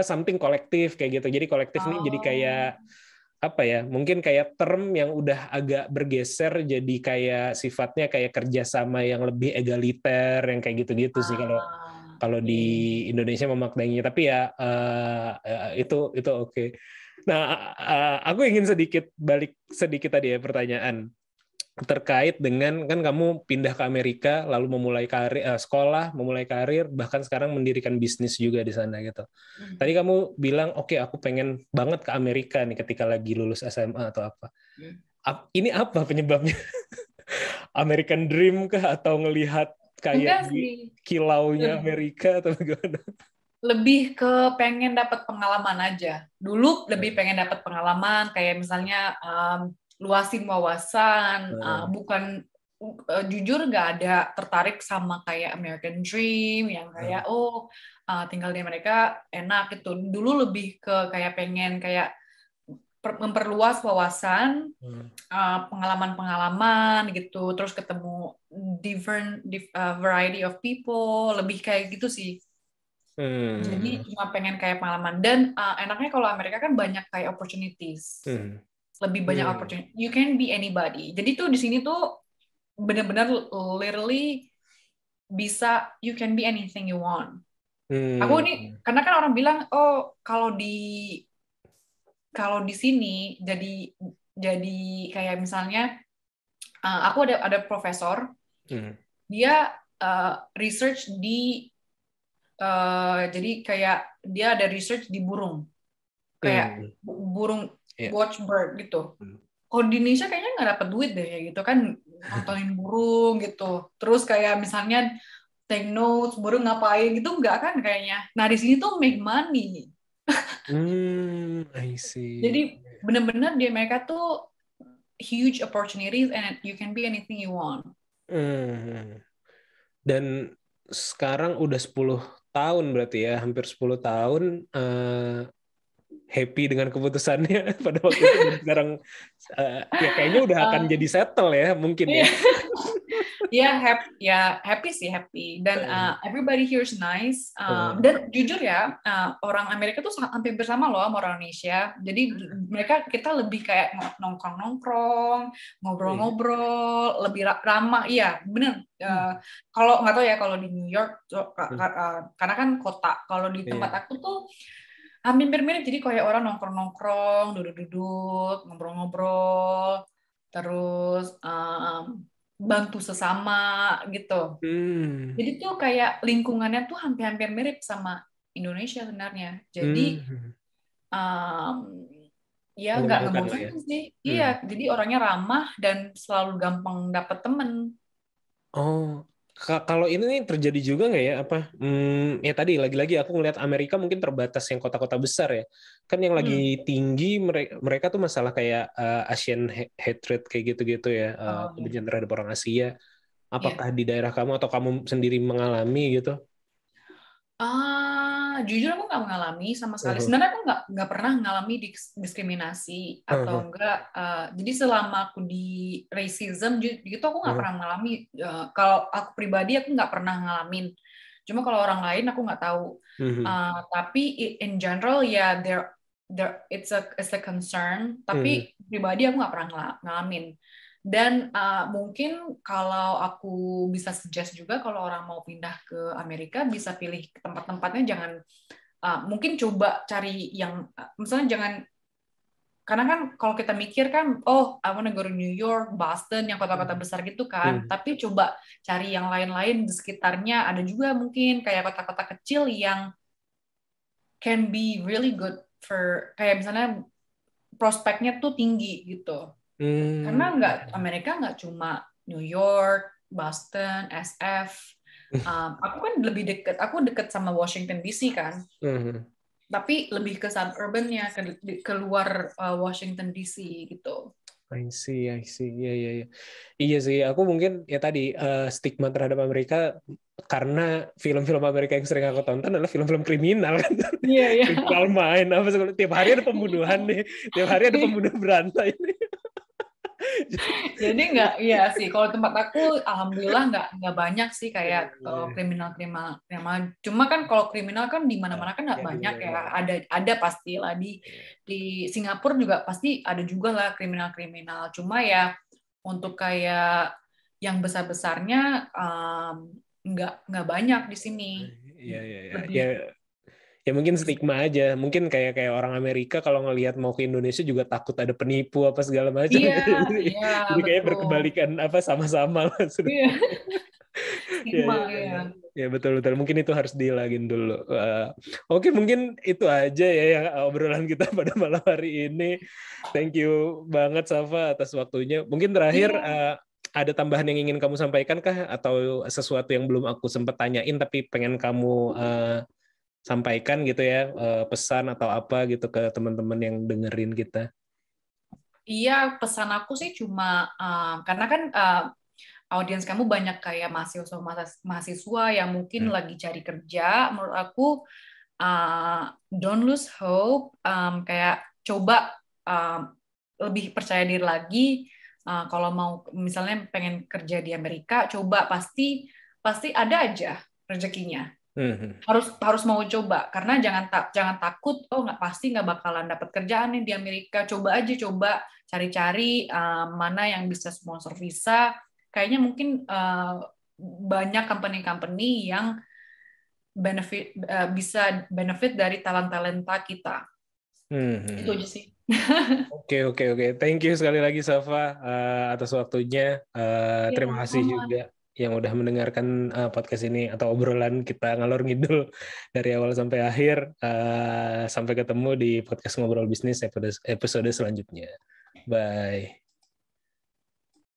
something kolektif kayak gitu. Jadi kolektif nih jadi kayak apa ya? Mungkin kayak term yang udah agak bergeser jadi kayak sifatnya kayak kerjasama yang lebih egaliter yang kayak gitu-gitu sih kalau di Indonesia memaknainya, tapi ya itu oke. Nah, aku ingin balik sedikit tadi ya pertanyaan terkait dengan kan kamu pindah ke Amerika lalu memulai sekolah, memulai karir, bahkan sekarang mendirikan bisnis juga di sana gitu. Tadi kamu bilang oke, aku pengen banget ke Amerika nih ketika lagi lulus SMA atau apa. Ini apa penyebabnya? American Dream kah atau ngelihat kayak kilaunya Amerika atau bagaimana? Lebih ke pengen dapat pengalaman aja. Dulu lebih pengen dapat pengalaman, kayak misalnya luasin wawasan, bukan jujur nggak ada tertarik sama kayak American Dream yang kayak tinggal di Amerika enak gitu. Dulu lebih ke kayak pengen kayak memperluas wawasan, pengalaman-pengalaman gitu, terus ketemu different variety of people, lebih kayak gitu sih. Jadi cuma pengen kayak pengalaman, dan enaknya kalau Amerika kan banyak kayak opportunities, lebih banyak opportunity. You can be anybody. Jadi tuh di sini tuh benar-benar literally bisa you can be anything you want. Aku ini karena kan orang bilang kalau di sini jadi kayak misalnya aku ada profesor, dia research di jadi kayak dia ada research di burung, kayak burung watchbird gitu. Kalau di Indonesia kayaknya nggak dapat duit deh gitu kan, nontonin burung gitu. Terus kayak misalnya take notes burung ngapain gitu, nggak kan kayaknya. Nah di sini tuh make money. I see. Jadi benar-benar di Amerika tuh huge opportunities and you can be anything you want. Dan sekarang udah 10 tahun berarti ya, hampir 10 tahun happy dengan keputusannya pada waktu itu, dan sekarang ya kayaknya udah akan jadi settle ya mungkin ya. happy sih, happy. Dan everybody here is nice. Dan jujur ya, orang Amerika tuh hampir bersama loh sama orang Indonesia. Jadi kita lebih kayak nongkrong-nongkrong, ngobrol-ngobrol, lebih ramah. Iya, bener. Kalau nggak tahu ya kalau di New York, karena kan kota. Kalau di tempat aku tuh hampir mirip. Jadi kayak orang nongkrong-nongkrong, duduk-duduk, ngobrol-ngobrol, terus bantu sesama gitu. Jadi tuh kayak lingkungannya tuh hampir-hampir mirip sama Indonesia sebenarnya. Jadi ya nggak ngebosenin sih. Iya, jadi orangnya ramah dan selalu gampang dapet temen. Oh, kalau ini nih terjadi juga nggak ya apa? Ya tadi lagi-lagi aku ngelihat Amerika mungkin terbatas yang kota-kota besar ya. Kan yang lagi tinggi mereka tuh masalah kayak Asian hatred kayak gitu-gitu ya, kebencian terhadap orang Asia. Apakah di daerah kamu atau kamu sendiri mengalami gitu? Jujur aku nggak mengalami sama sekali. Sebenarnya aku nggak pernah mengalami diskriminasi atau enggak. Jadi selama aku di racism gitu aku nggak pernah mengalami. Kalau aku pribadi aku nggak pernah ngalamin. Cuma kalau orang lain aku nggak tahu. Tapi in general ya it's a concern. Tapi pribadi aku nggak pernah ngalamin. Dan mungkin kalau aku bisa suggest juga kalau orang mau pindah ke Amerika bisa pilih tempat-tempatnya jangan mungkin coba cari yang misalnya jangan karena kan kalau kita mikir kan I wanna go to New York, Boston yang kota-kota besar gitu kan, tapi coba cari yang lain-lain di sekitarnya ada juga mungkin kayak kota-kota kecil yang can be really good for kayak misalnya prospeknya tuh tinggi gitu. Karena Amerika nggak cuma New York, Boston, SF. Aku kan lebih dekat, aku dekat sama Washington DC kan. Tapi lebih ke suburbannya, keluar Washington DC gitu. I see. Iya sih, aku mungkin ya tadi stigma terhadap Amerika karena film-film Amerika yang sering aku tonton adalah film-film kriminal kan. Iya. Kriminal main apa tiap hari ada pembunuhan nih, tiap hari ada pembunuh berantai nih. Jadi iya sih. Kalau tempat aku, alhamdulillah nggak banyak sih kayak kriminal. Cuma kan kalau kriminal kan di mana-mana kan nggak banyak ya. Ada pasti lah di Singapura juga pasti ada juga lah kriminal. Cuma ya untuk kayak yang besar-besarnya nggak banyak di sini. Iya. Ya mungkin stigma aja, mungkin kayak orang Amerika kalau ngelihat mau ke Indonesia juga takut ada penipu apa segala macam. Jadi kayak berkebalikan apa sama-sama lah. Stigma, ya betul. Mungkin itu harus dihilangin dulu. Oke, mungkin itu aja ya yang obrolan kita pada malam hari ini. Thank you banget Safa atas waktunya. Mungkin terakhir ada tambahan yang ingin kamu sampaikan kah atau sesuatu yang belum aku sempat tanyain tapi pengen kamu sampaikan gitu ya, pesan atau apa gitu ke teman-teman yang dengerin kita? Iya, pesan aku sih cuma karena kan audiens kamu banyak kayak mahasiswa yang mungkin lagi cari kerja. Menurut aku don't lose hope, kayak coba lebih percaya diri lagi. Kalau mau misalnya pengen kerja di Amerika, coba pasti ada aja rezekinya. Harus mau coba karena jangan takut nggak bakalan dapat kerjaan nih di Amerika. Coba cari-cari mana yang bisa sponsor visa. Kayaknya mungkin banyak company yang bisa benefit dari talenta kita. Itu aja sih. Oke. Thank you sekali lagi Safa atas waktunya. Terima kasih juga yang udah mendengarkan podcast ini atau obrolan kita ngalor ngidul dari awal sampai akhir. Sampai ketemu di podcast Ngobrol Bisnis episode selanjutnya. Bye.